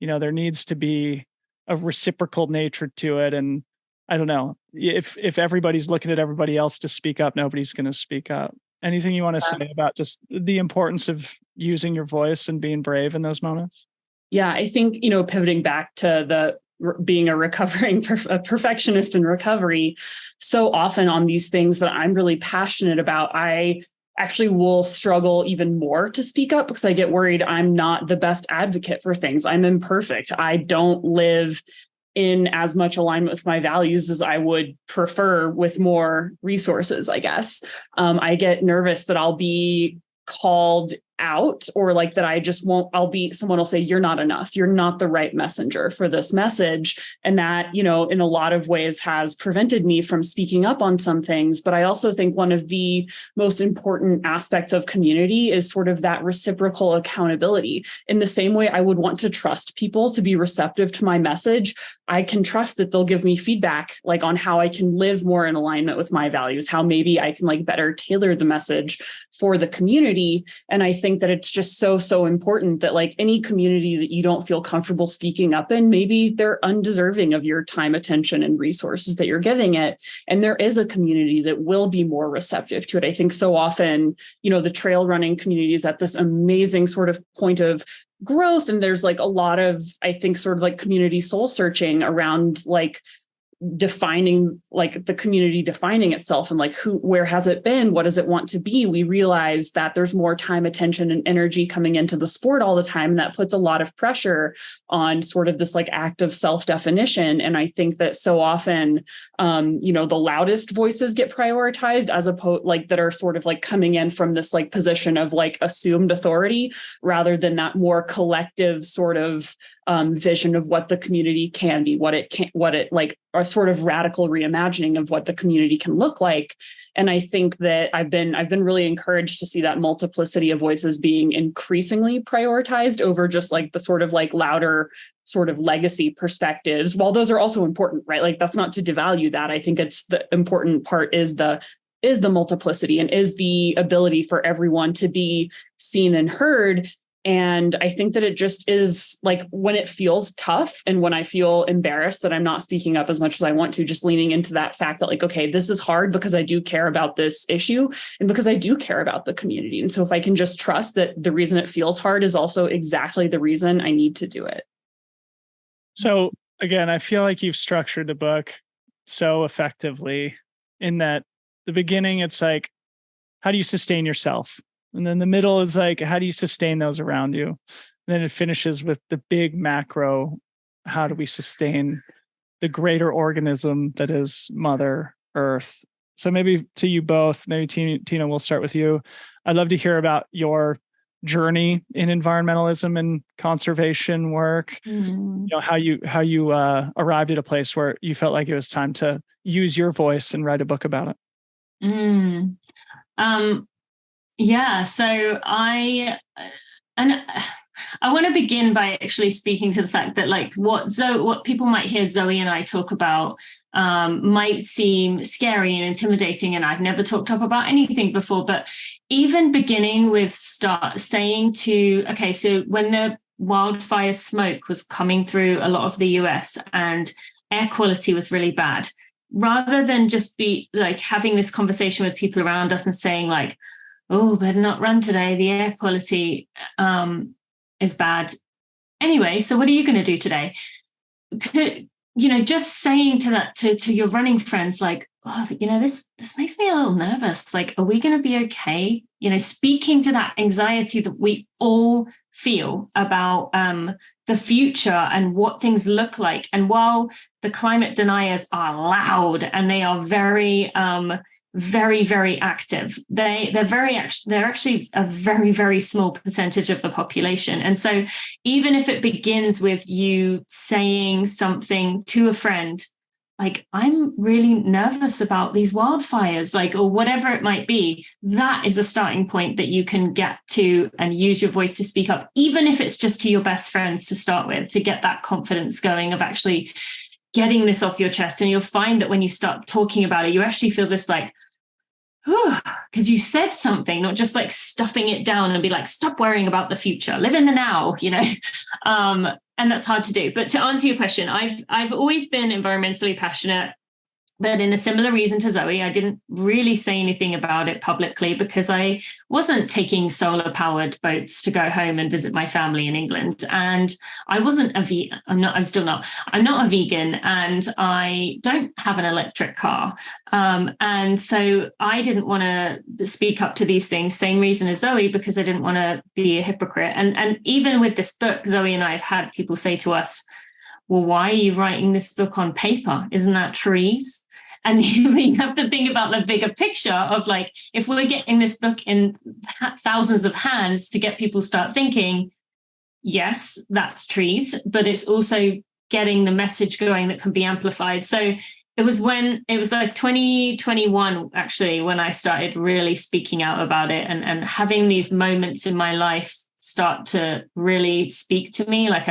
there needs to be a reciprocal nature to it. And I don't know, if everybody's looking at everybody else to speak up, nobody's going to speak up. Anything you want to say about just the importance of using your voice and being brave in those moments? Yeah, I think, pivoting back to being a recovering a perfectionist in recovery, so often on these things that I'm really passionate about, I actually will struggle even more to speak up because I get worried I'm not the best advocate for things. I'm imperfect. I don't live in as much alignment with my values as I would prefer with more resources, I guess. I get nervous that I'll be called out, or like that I just won't, someone will say, you're not enough. You're not the right messenger for this message. And that, in a lot of ways has prevented me from speaking up on some things. But I also think one of the most important aspects of community is sort of that reciprocal accountability. In the same way I would want to trust people to be receptive to my message, I can trust that they'll give me feedback like on how I can live more in alignment with my values, how maybe I can like better tailor the message for the community. And I think that it's just so important that like any community that you don't feel comfortable speaking up in, maybe they're undeserving of your time, attention, and resources that you're giving it. And there is a community that will be more receptive to it. I think so often, the trail running community is at this amazing sort of point of growth. And there's like a lot of, I think, sort of like community soul searching around like defining, like the community defining itself and like where has it been? What does it want to be? We realize that there's more time, attention, and energy coming into the sport all the time. And that puts a lot of pressure on sort of this like active self-definition. And I think that so often, the loudest voices get prioritized as opposed like that are sort of like coming in from this like position of like assumed authority rather than that more collective sort of vision of what the community can be, what it like a sort of radical reimagining of what the community can look like. And I think that I've been really encouraged to see that multiplicity of voices being increasingly prioritized over just like the sort of like louder sort of legacy perspectives. While those are also important, right? Like that's not to devalue that. I think it's the important part is the multiplicity and is the ability for everyone to be seen and heard. And I think that it just is like when it feels tough and when I feel embarrassed that I'm not speaking up as much as I want to, just leaning into that fact that like, okay, this is hard because I do care about this issue and because I do care about the community. And so if I can just trust that the reason it feels hard is also exactly the reason I need to do it. So again, I feel like you've structured the book so effectively in that the beginning, it's like, how do you sustain yourself? And then the middle is like, how do you sustain those around you? And then it finishes with the big macro. How do we sustain the greater organism that is Mother Earth? So maybe to you both, maybe Tina, we'll start with you. I'd love to hear about your journey in environmentalism and conservation work. How you arrived at a place where you felt like it was time to use your voice and write a book about it. Yeah, so I want to begin by actually speaking to the fact that like what people might hear Zoe and I talk about might seem scary and intimidating, and I've never talked up about anything before. But even beginning with saying so when the wildfire smoke was coming through a lot of the US and air quality was really bad, rather than just be like having this conversation with people around us and saying like, oh, better not run today. The air quality is bad. Anyway, so what are you going to do today? Just saying to that to your running friends, like, oh, this makes me a little nervous. Like, are we going to be okay? Speaking to that anxiety that we all feel about the future and what things look like. And while the climate deniers are loud and they are very very, very active, they're actually a very, very small percentage of the population. And so even if it begins with you saying something to a friend, like, I'm really nervous about these wildfires, like, or whatever it might be, that is a starting point that you can get to and use your voice to speak up, even if it's just to your best friends to start with, to get that confidence going of actually getting this off your chest. And you'll find that when you start talking about it, you actually feel this like, because you said something, not just like stuffing it down and be like, stop worrying about the future, live in the now, and that's hard to do. But to answer your question, I've always been environmentally passionate. But in a similar reason to Zoe, I didn't really say anything about it publicly because I wasn't taking solar-powered boats to go home and visit my family in England. And I wasn't I'm not a vegan, and I don't have an electric car. And so I didn't want to speak up to these things, same reason as Zoe, because I didn't want to be a hypocrite. And even with this book, Zoe and I have had people say to us, well, why are you writing this book on paper? Isn't that trees? And you have to think about the bigger picture of like, if we're getting this book in thousands of hands to get people start thinking, yes, that's trees, but it's also getting the message going that can be amplified. So it was like 2021, actually, when I started really speaking out about it and having these moments in my life start to really speak to me. Like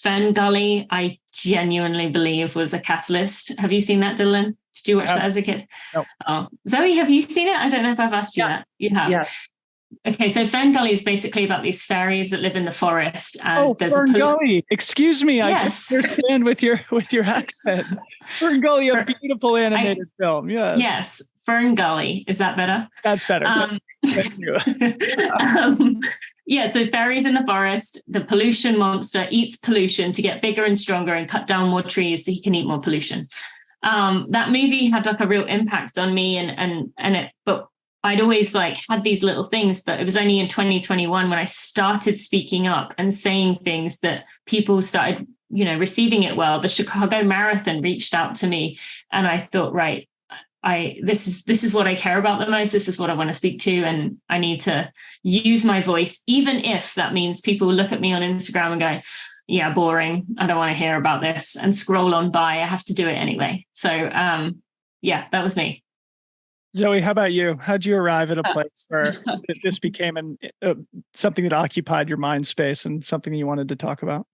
Fern Gully, I genuinely believe was a catalyst. Have you seen that, Dylan? Did you watch that as a kid? No. Oh, Zoe, have you seen it? I don't know if I've asked you that. You have. Yeah. Okay, so Fern Gully is basically about these fairies that live in the forest. And there's Fern Gully. Excuse me, yes. I understand with your accent. Fern Gully, a beautiful animated film. Yes. Yes, Fern Gully. Is that better? That's better. Thank you. Yeah, so fairies in the forest, the pollution monster eats pollution to get bigger and stronger and cut down more trees so he can eat more pollution. That movie had like a real impact on me but I'd always like had these little things, but it was only in 2021 when I started speaking up and saying things that people started, receiving it well. The Chicago Marathon reached out to me and I thought, right, this is what I care about the most. This is what I want to speak to. And I need to use my voice, even if that means people look at me on Instagram and go, yeah, boring. I don't want to hear about this, and scroll on by. I have to do it anyway. So yeah, that was me. Zoe, how about you? How'd you arrive at a place where this became something that occupied your mind space and something you wanted to talk about?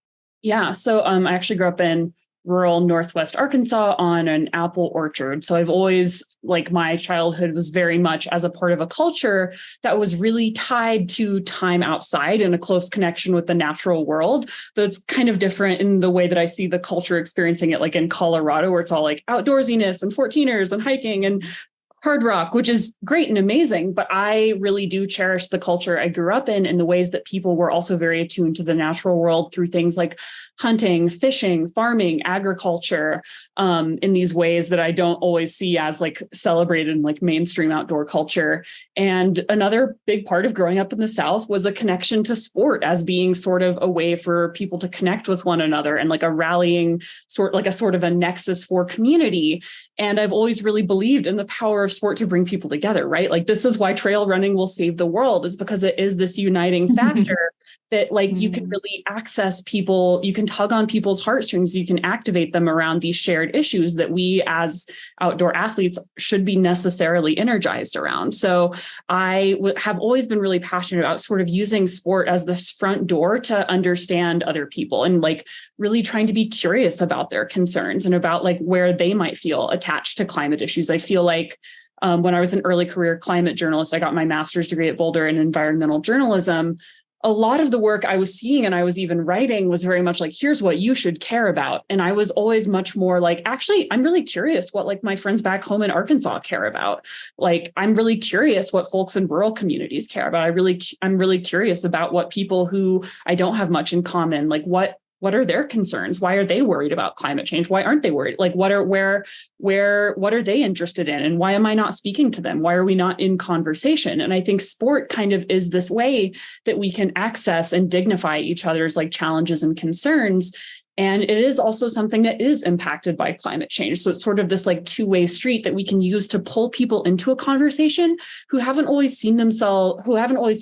Yeah. So I actually grew up in rural Northwest Arkansas on an apple orchard. So I've always, like, my childhood was very much as a part of a culture that was really tied to time outside and a close connection with the natural world. But it's kind of different in the way that I see the culture experiencing it, like in Colorado, where it's all like outdoorsiness and 14ers and hiking and hard rock, which is great and amazing, but I really do cherish the culture I grew up in the ways that people were also very attuned to the natural world through things like hunting, fishing, farming, agriculture, in these ways that I don't always see as like celebrated in like mainstream outdoor culture. And another big part of growing up in the South was a connection to sport as being sort of a way for people to connect with one another and like a rallying sort of a nexus for community. And I've always really believed in the power of sport to bring people together, right? Like, this is why trail running will save the world, is because it is this uniting factor that like you can really access people, you can tug on people's heartstrings, you can activate them around these shared issues that we as outdoor athletes should be necessarily energized around. So I have always been really passionate about sort of using sport as this front door to understand other people and like really trying to be curious about their concerns and about like where they might feel attached to climate issues. I feel like when I was an early career climate journalist, I got my master's degree at Boulder in environmental journalism. a lot of the work I was seeing and I was even writing was very much like, here's what you should care about. And I was always much more like, actually, I'm really curious what like my friends back home in Arkansas care about. Like, I'm really curious what folks in rural communities care about. I'm really curious about what people who I don't have much in common, like what are their concerns? Why are they worried about climate change? Why aren't they worried? Like, what are they interested in? And why am I not speaking to them? Why are we not in conversation? And I think sport kind of is this way that we can access and dignify each other's like challenges and concerns. And it is also something that is impacted by climate change. So it's sort of this like two-way street that we can use to pull people into a conversation who haven't always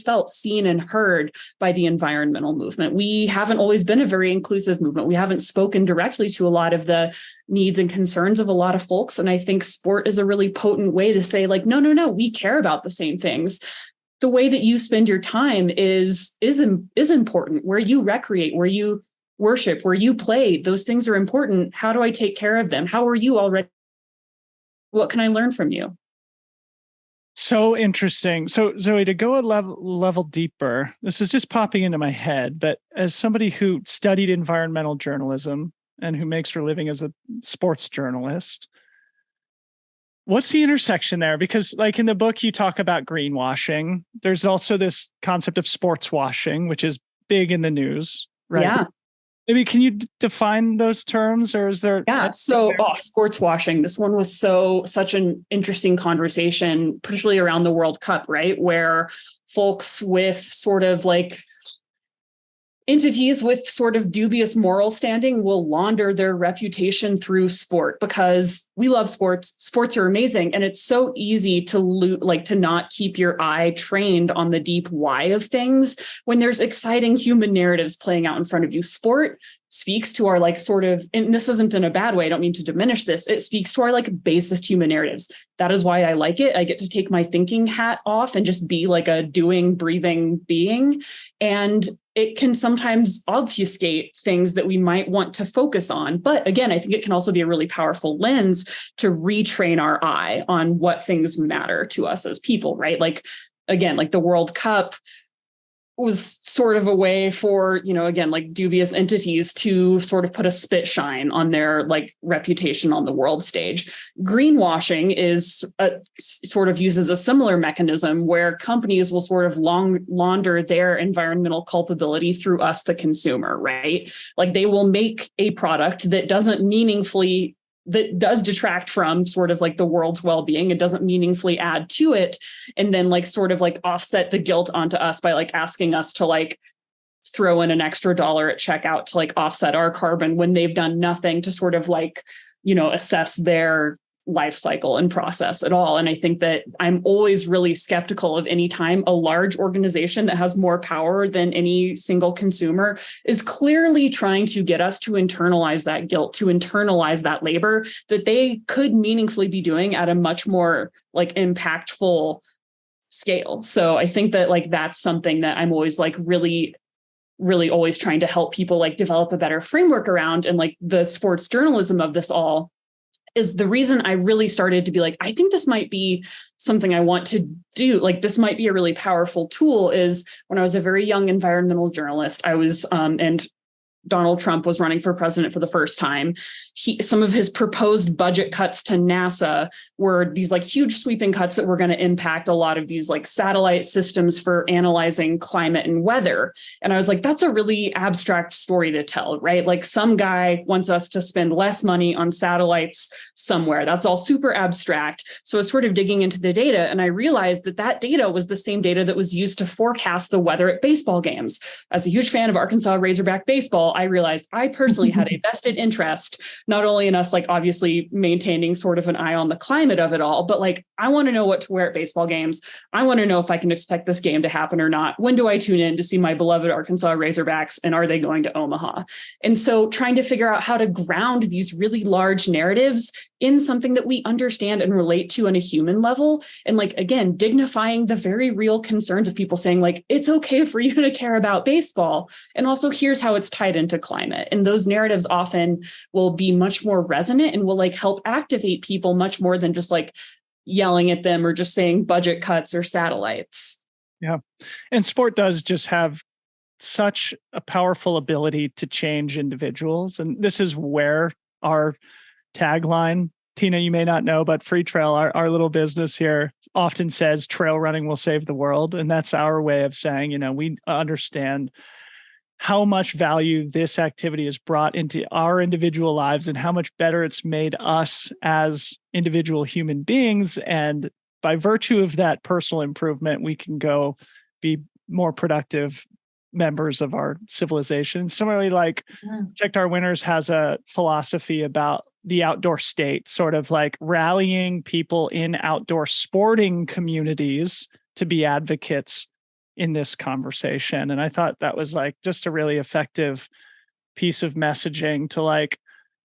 felt seen and heard by the environmental movement. We haven't always been a very inclusive movement. We haven't spoken directly to a lot of the needs and concerns of a lot of folks. And I think sport is a really potent way to say like, no, we care about the same things. The way that you spend your time is important. Where you recreate, where you worship, where you play, those things are important. How do I take care of them? How are you already? What can I learn from you? So interesting. So Zoe, to go a level deeper, this is just popping into my head, but as somebody who studied environmental journalism and who makes her living as a sports journalist, what's the intersection there? Because like in the book, you talk about greenwashing. There's also this concept of sports washing, which is big in the news, right? Yeah. Maybe can you define those terms, or is there? Yeah. So sports washing. This one was such an interesting conversation, particularly around the World Cup, right? Where folks with sort of like entities with sort of dubious moral standing will launder their reputation through sport because we love sports. Sports are amazing. And it's so easy to not keep your eye trained on the deep why of things when there's exciting human narratives playing out in front of you. Sport speaks to our like sort of, and this isn't in a bad way, I don't mean to diminish this. It speaks to our like basest human narratives. That is why I like it. I get to take my thinking hat off and just be like a doing, breathing being. And it can sometimes obfuscate things that we might want to focus on. But again, I think it can also be a really powerful lens to retrain our eye on what things matter to us as people, right? Like, again, like the World Cup was sort of a way for, again, like dubious entities to sort of put a spit shine on their like reputation on the world stage. Greenwashing sort of uses a similar mechanism where companies will sort of launder their environmental culpability through us, the consumer, right? Like they will make a product that does detract from sort of like the world's well-being. It doesn't meaningfully add to it. And then like sort of like offset the guilt onto us by like asking us to like throw in an extra $1 at checkout to like offset our carbon when they've done nothing to sort of like, assess their life cycle and process at all. And I think that I'm always really skeptical of any time a large organization that has more power than any single consumer is clearly trying to get us to internalize that guilt, to internalize that labor that they could meaningfully be doing at a much more like impactful scale. So I think that like that's something that I'm always like really always trying to help people like develop a better framework around. And like the sports journalism of this all is the reason I really started to be like, I think this might be something I want to do. Like, this might be a really powerful tool. Is when I was a very young environmental journalist, I was, and Donald Trump was running for president for the first time. Some of his proposed budget cuts to NASA were these like huge sweeping cuts that were going to impact a lot of these like satellite systems for analyzing climate and weather. And I was like, that's a really abstract story to tell, right? Like some guy wants us to spend less money on satellites somewhere. That's all super abstract. So I was sort of digging into the data, and I realized that data was the same data that was used to forecast the weather at baseball games. As a huge fan of Arkansas Razorback baseball, I realized I personally had a vested interest, not only in us, like obviously maintaining sort of an eye on the climate of it all, but like, I want to know what to wear at baseball games. I want to know if I can expect this game to happen or not. When do I tune in to see my beloved Arkansas Razorbacks, and are they going to Omaha? And so trying to figure out how to ground these really large narratives in something that we understand and relate to on a human level. And like, again, dignifying the very real concerns of people saying like, it's okay for you to care about baseball. And also here's how it's tied into climate. And those narratives often will be much more resonant and will like help activate people much more than just like yelling at them or just saying budget cuts or satellites. Yeah. And sport does just have such a powerful ability to change individuals. And this is where our tagline, Tina, you may not know, but Freetrail, our little business here, often says trail running will save the world. And that's our way of saying, we understand how much value this activity has brought into our individual lives and how much better it's made us as individual human beings. And by virtue of that personal improvement, we can go be more productive members of our civilization. Similarly, like Protect Our Winters has a philosophy about the outdoor state, sort of like rallying people in outdoor sporting communities to be advocates in this conversation. And I thought that was like just a really effective piece of messaging to like,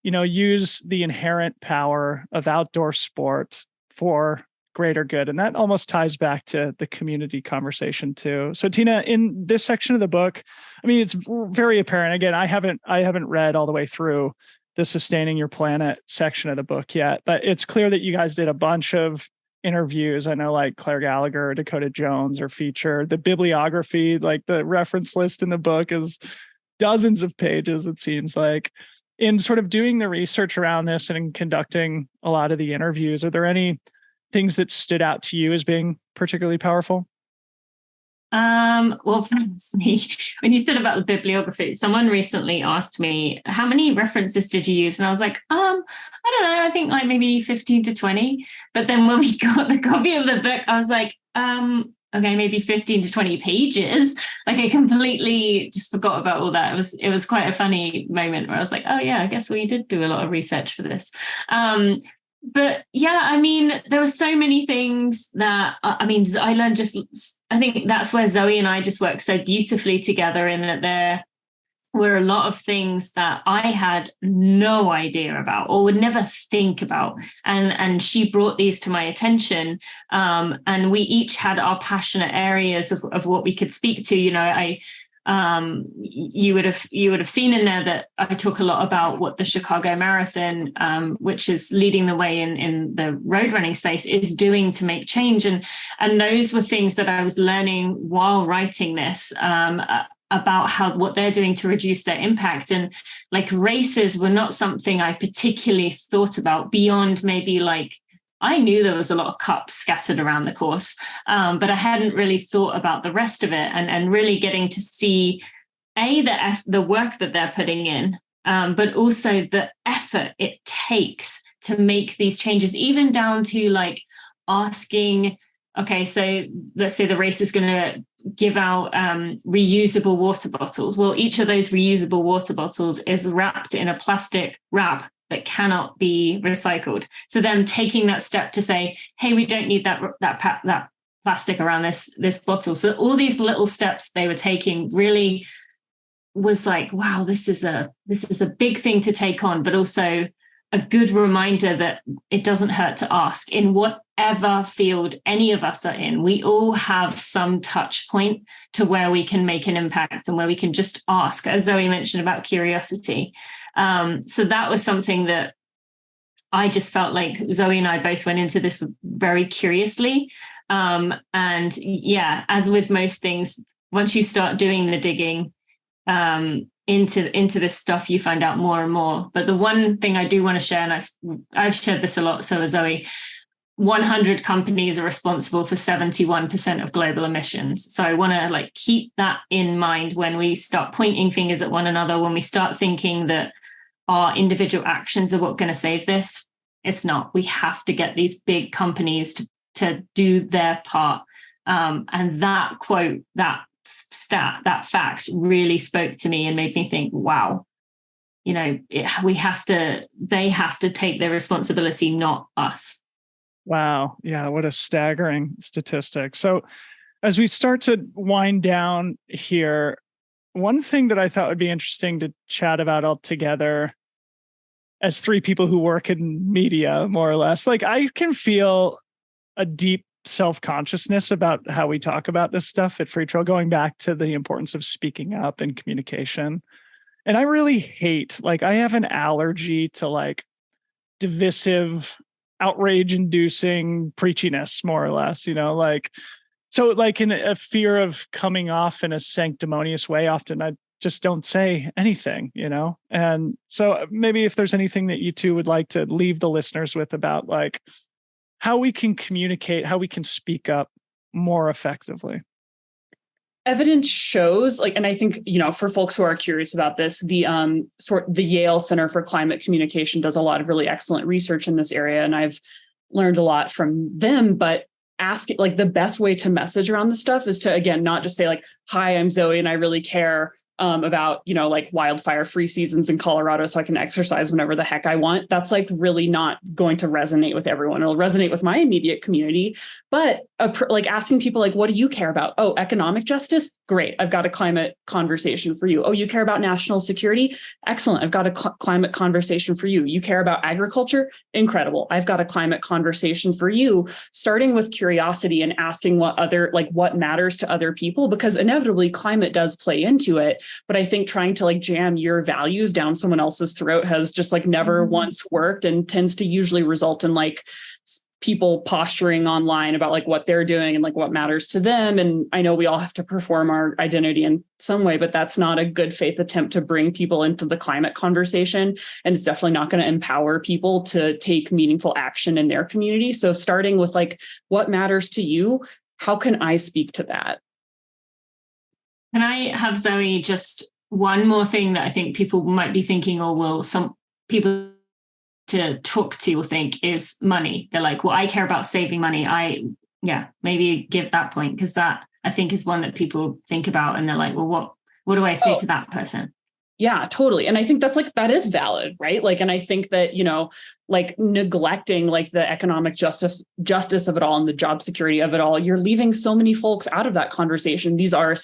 use the inherent power of outdoor sports for greater good. And that almost ties back to the community conversation too. So Tina, in this section of the book, I mean, it's very apparent. Again, I haven't read all the way through the Sustaining Your Planet section of the book yet, but it's clear that you guys did a bunch of interviews. I know like Claire Gallagher, Dakota Jones are featured. The bibliography, like the reference list in the book is dozens of pages, it seems like. In sort of doing the research around this and in conducting a lot of the interviews, are there any things that stood out to you as being particularly powerful? Well, firstly, when you said about the bibliography, someone recently asked me, how many references did you use? And I was like, I don't know, I think like maybe 15 to 20. But then when we got the copy of the book, I was like, okay, maybe 15 to 20 pages. Like I completely just forgot about all that. It was quite a funny moment where I was like, oh yeah, I guess we did do a lot of research for this. But yeah, I mean, there were so many things that, I learned I think that's where Zoe and I just work so beautifully together, in that there were a lot of things that I had no idea about or would never think about. And she brought these to my attention. And we each had our passionate areas of what we could speak to. You would have seen in there that I talk a lot about what the Chicago Marathon, which is leading the way in the road running space, is doing to make change. And those were things that I was learning while writing this, about what they're doing to reduce their impact. And like races were not something I particularly thought about beyond maybe like, I knew there was a lot of cups scattered around the course, but I hadn't really thought about the rest of it, and really getting to see the work that they're putting in, but also the effort it takes to make these changes, even down to like asking, okay, so let's say the race is going to give out reusable water bottles. Well, each of those reusable water bottles is wrapped in a plastic wrap that cannot be recycled. So them taking that step to say, hey, we don't need that plastic around this bottle. So all these little steps they were taking really was like, wow, this is a big thing to take on, but also a good reminder that it doesn't hurt to ask. In whatever field any of us are in, we all have some touch point to where we can make an impact and where we can just ask, as Zoe mentioned about curiosity. So that was something that I just felt like Zoe and I both went into this very curiously. And yeah, as with most things, once you start doing the digging into this stuff, you find out more and more. But the one thing I do want to share, and I've shared this a lot, so has Zoe, 100 companies are responsible for 71% of global emissions. So I want to like keep that in mind when we start pointing fingers at one another, when we start thinking that our individual actions are what's going to save this. It's not. We have to get these big companies to do their part. And that quote, that stat, that fact really spoke to me and made me think, wow, they have to take their responsibility, not us. Wow. Yeah. What a staggering statistic. So as we start to wind down here, one thing that I thought would be interesting to chat about altogether, as three people who work in media, more or less, like I can feel a deep self-consciousness about how we talk about this stuff at Freetrail, going back to the importance of speaking up and communication. And I really hate, like, I have an allergy to like divisive, outrage-inducing preachiness, more or less, like So like in a fear of coming off in a sanctimonious way, often I just don't say anything, And so maybe if there's anything that you two would like to leave the listeners with about like how we can communicate, how we can speak up more effectively. Evidence shows, and I think, for folks who are curious about this, the Yale Center for Climate Communication does a lot of really excellent research in this area. And I've learned a lot from them, but ask the best way to message around this stuff is to, again, not just say hi, I'm Zoe and I really care about, wildfire free seasons in Colorado so I can exercise whenever the heck I want. That's really not going to resonate with everyone. It'll resonate with my immediate community, but asking people what do you care about? Oh, economic justice? Great. I've got a climate conversation for you. Oh, you care about national security? Excellent. I've got a climate conversation for you. You care about agriculture? Incredible. I've got a climate conversation for you, starting with curiosity and asking what matters to other people, because inevitably climate does play into it. But I think trying to jam your values down someone else's throat has just never once worked, and tends to usually result in people posturing online about what they're doing and what matters to them. And I know we all have to perform our identity in some way, but that's not a good faith attempt to bring people into the climate conversation. And it's definitely not going to empower people to take meaningful action in their community. So starting with what matters to you, how can I speak to that? Can I have, Zoe, just one more thing that I think people might be thinking, or will some people to talk to will think, is money. They're well, I care about saving money. Maybe give that point, because that I think is one that people think about and they're well, what do I say to that person? Yeah, totally. And I think that's that is valid, right? And I think that, neglecting the economic justice of it all and the job security of it all, you're leaving so many folks out of that conversation. These are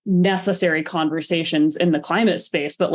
necessary conversations in the climate space, but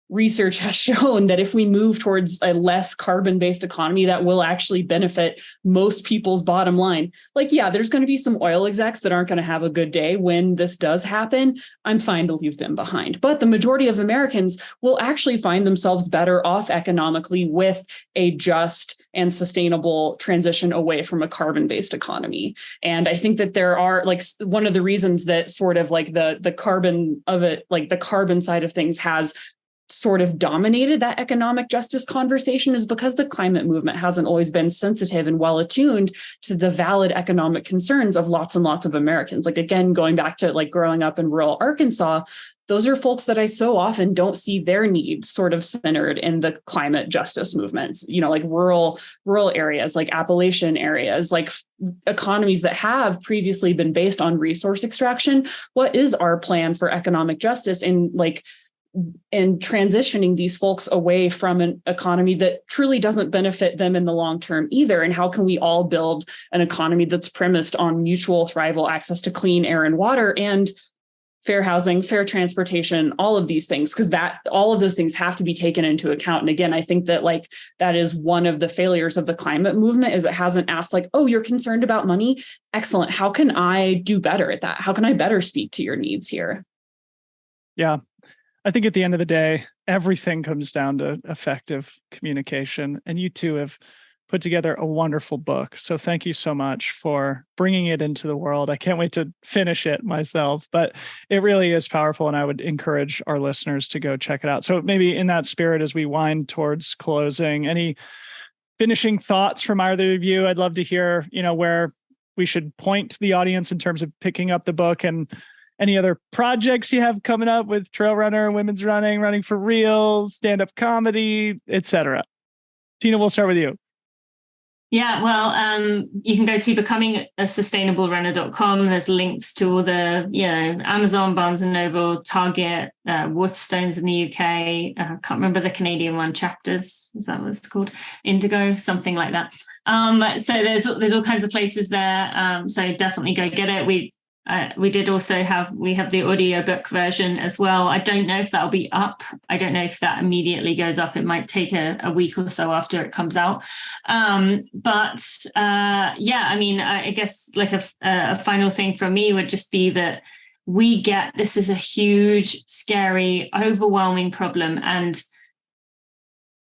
research has shown that if we move towards a less carbon-based economy, that will actually benefit most people's bottom line. There's going to be some oil execs that aren't going to have a good day when this does happen. I'm fine to leave them behind. But the majority of Americans will actually find themselves better off economically with a just and sustainable transition away from a carbon-based economy. And I think that there are one of the reasons that sort of the carbon of it, the carbon side of things has sort of dominated that economic justice conversation is because the climate movement hasn't always been sensitive and well attuned to the valid economic concerns of lots and lots of Americans. Again, going back to growing up in rural Arkansas, those are folks that I so often don't see their needs sort of centered in the climate justice movements, rural areas, Appalachian areas, economies that have previously been based on resource extraction. What is our plan for economic justice and transitioning these folks away from an economy that truly doesn't benefit them in the long term either? And how can we all build an economy that's premised on mutual thrival access to clean air and water and fair housing, fair transportation, all of these things, because all of those things have to be taken into account. And again, I think that that is one of the failures of the climate movement, is it hasn't asked oh, you're concerned about money? Excellent. How can I do better at that? How can I better speak to your needs here? Yeah. I think at the end of the day, everything comes down to effective communication. And you two have put together a wonderful book. So thank you so much for bringing it into the world. I can't wait to finish it myself, but it really is powerful. And I would encourage our listeners to go check it out. So maybe in that spirit, as we wind towards closing, any finishing thoughts from either of you? I'd love to hear, where we should point the audience in terms of picking up the book, and any other projects you have coming up with trail runner, women's running for real, stand-up comedy, etc. Tina, we'll start with you. Yeah, well, you can go to becomingaSustainableRunner.com. There's links to all the, Amazon, Barnes & Noble, Target, Waterstones in the UK. I can't remember the Canadian one, Chapters, is that what it's called? Indigo, something like that. So there's all kinds of places there. So definitely go get it. We did also have the audiobook version as well. I don't know if that'll be up. I don't know if that immediately goes up. It might take a week or so after it comes out. I guess a final thing from me would just be that we get this is a huge, scary, overwhelming problem. And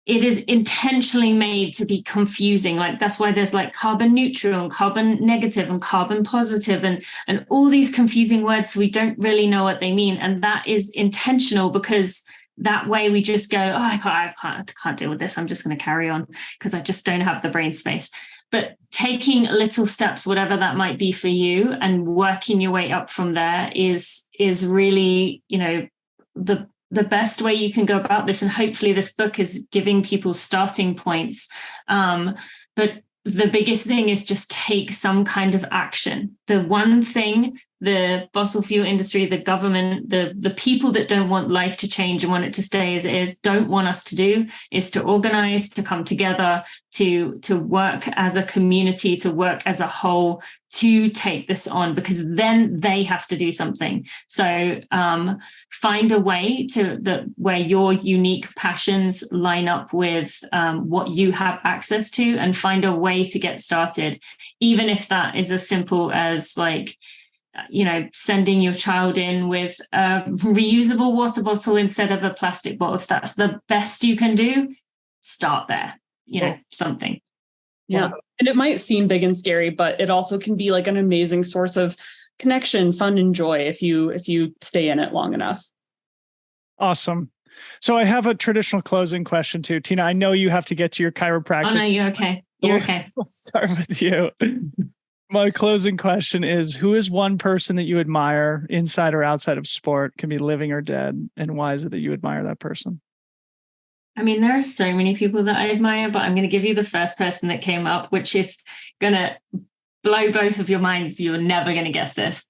it is intentionally made to be confusing. Like that's why there's like carbon neutral and carbon negative and carbon positive and all these confusing words. So we don't really know what they mean. And that is intentional, because that way we just go, oh, I can't deal with this. I'm just going to carry on because I just don't have the brain space. But taking little steps, whatever that might be for you, and working your way up from there is really, the best way you can go about this. And hopefully this book is giving people starting points. But the biggest thing is just take some kind of action. The one thing the fossil fuel industry, the government, the people that don't want life to change and want it to stay as it is, don't want us to do, is to organize, to come together, to work as a community, to work as a whole, to take this on, because then they have to do something. So find a way where your unique passions line up with what you have access to, and find a way to get started, even if that is as simple as like, sending your child in with a reusable water bottle instead of a plastic bottle. If that's the best you can do, start there, something. Yeah. And it might seem big and scary, but it also can be like an amazing source of connection, fun, and joy if you stay in it long enough. Awesome. So I have a traditional closing question too. Tina, I know you have to get to your chiropractic. Oh, no, you're okay. You're okay. We'll start with you. My closing question is, who is one person that you admire inside or outside of sport, can be living or dead, and why is it that you admire that person? I mean, there are so many people that I admire, but I'm going to give you the first person that came up, which is going to blow both of your minds. You're never going to guess this.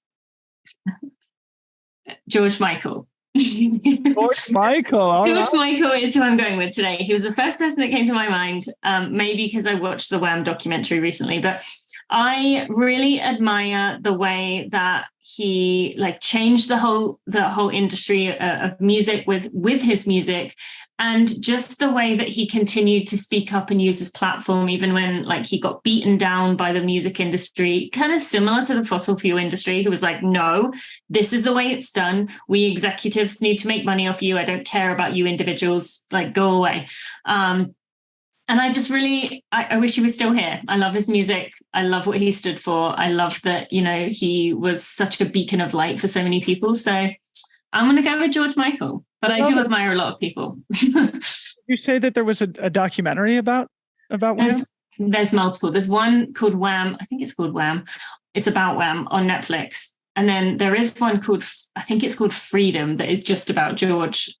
George Michael. George Michael. George Michael is who I'm going with today. He was the first person that came to my mind, maybe because I watched the Wham documentary recently, but I really admire the way that he changed the whole industry of music with his music, and just the way that he continued to speak up and use his platform even when he got beaten down by the music industry, kind of similar to the fossil fuel industry, who was like, no, this is the way it's done. We executives need to make money off you. I don't care about you individuals, go away. And I just really, I wish he was still here. I love his music. I love what he stood for. I love that, he was such a beacon of light for so many people. So I'm going to go with George Michael, but I do admire a lot of people. You say that there was a documentary about Wham? There's multiple. There's one called Wham. I think it's called Wham. It's about Wham on Netflix. And then there is one called, I think it's called Freedom, that is just about George.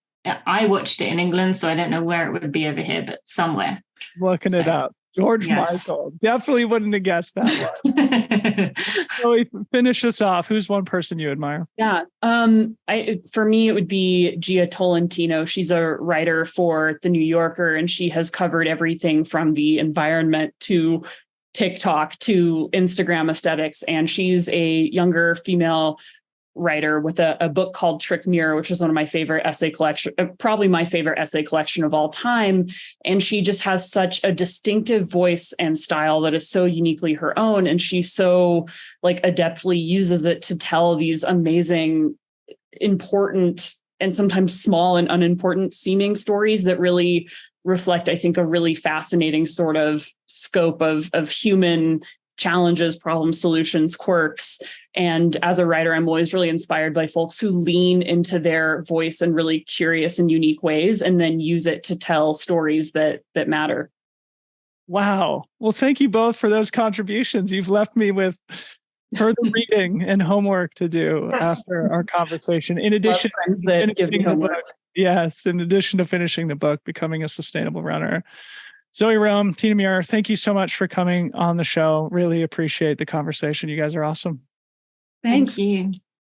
I watched it in England, so I don't know where it would be over here, but somewhere. Looking it up. George Michael. Definitely wouldn't have guessed that one. So finish us off. Who's one person you admire? Yeah. For me, it would be Gia Tolentino. She's a writer for The New Yorker, and she has covered everything from the environment to TikTok to Instagram aesthetics. And she's a younger female writer with a book called Trick Muir, which is one of my favorite essay collection, probably my favorite essay collection of all time. And she just has such a distinctive voice and style that is so uniquely her own. And she so adeptly uses it to tell these amazing, important, and sometimes small and unimportant seeming stories that really reflect, I think, a really fascinating sort of scope of human challenges, problems, solutions, quirks. And as a writer, I'm always really inspired by folks who lean into their voice in really curious and unique ways, and then use it to tell stories that matter. Wow. Well, thank you both for those contributions. You've left me with further reading and homework to do after our conversation. In addition to give me homework. Yes, in addition to finishing the book, Becoming a Sustainable Runner. Zoë Rom, Tina Muir, thank you so much for coming on the show. Really appreciate the conversation. You guys are awesome. Thanks. Thank you.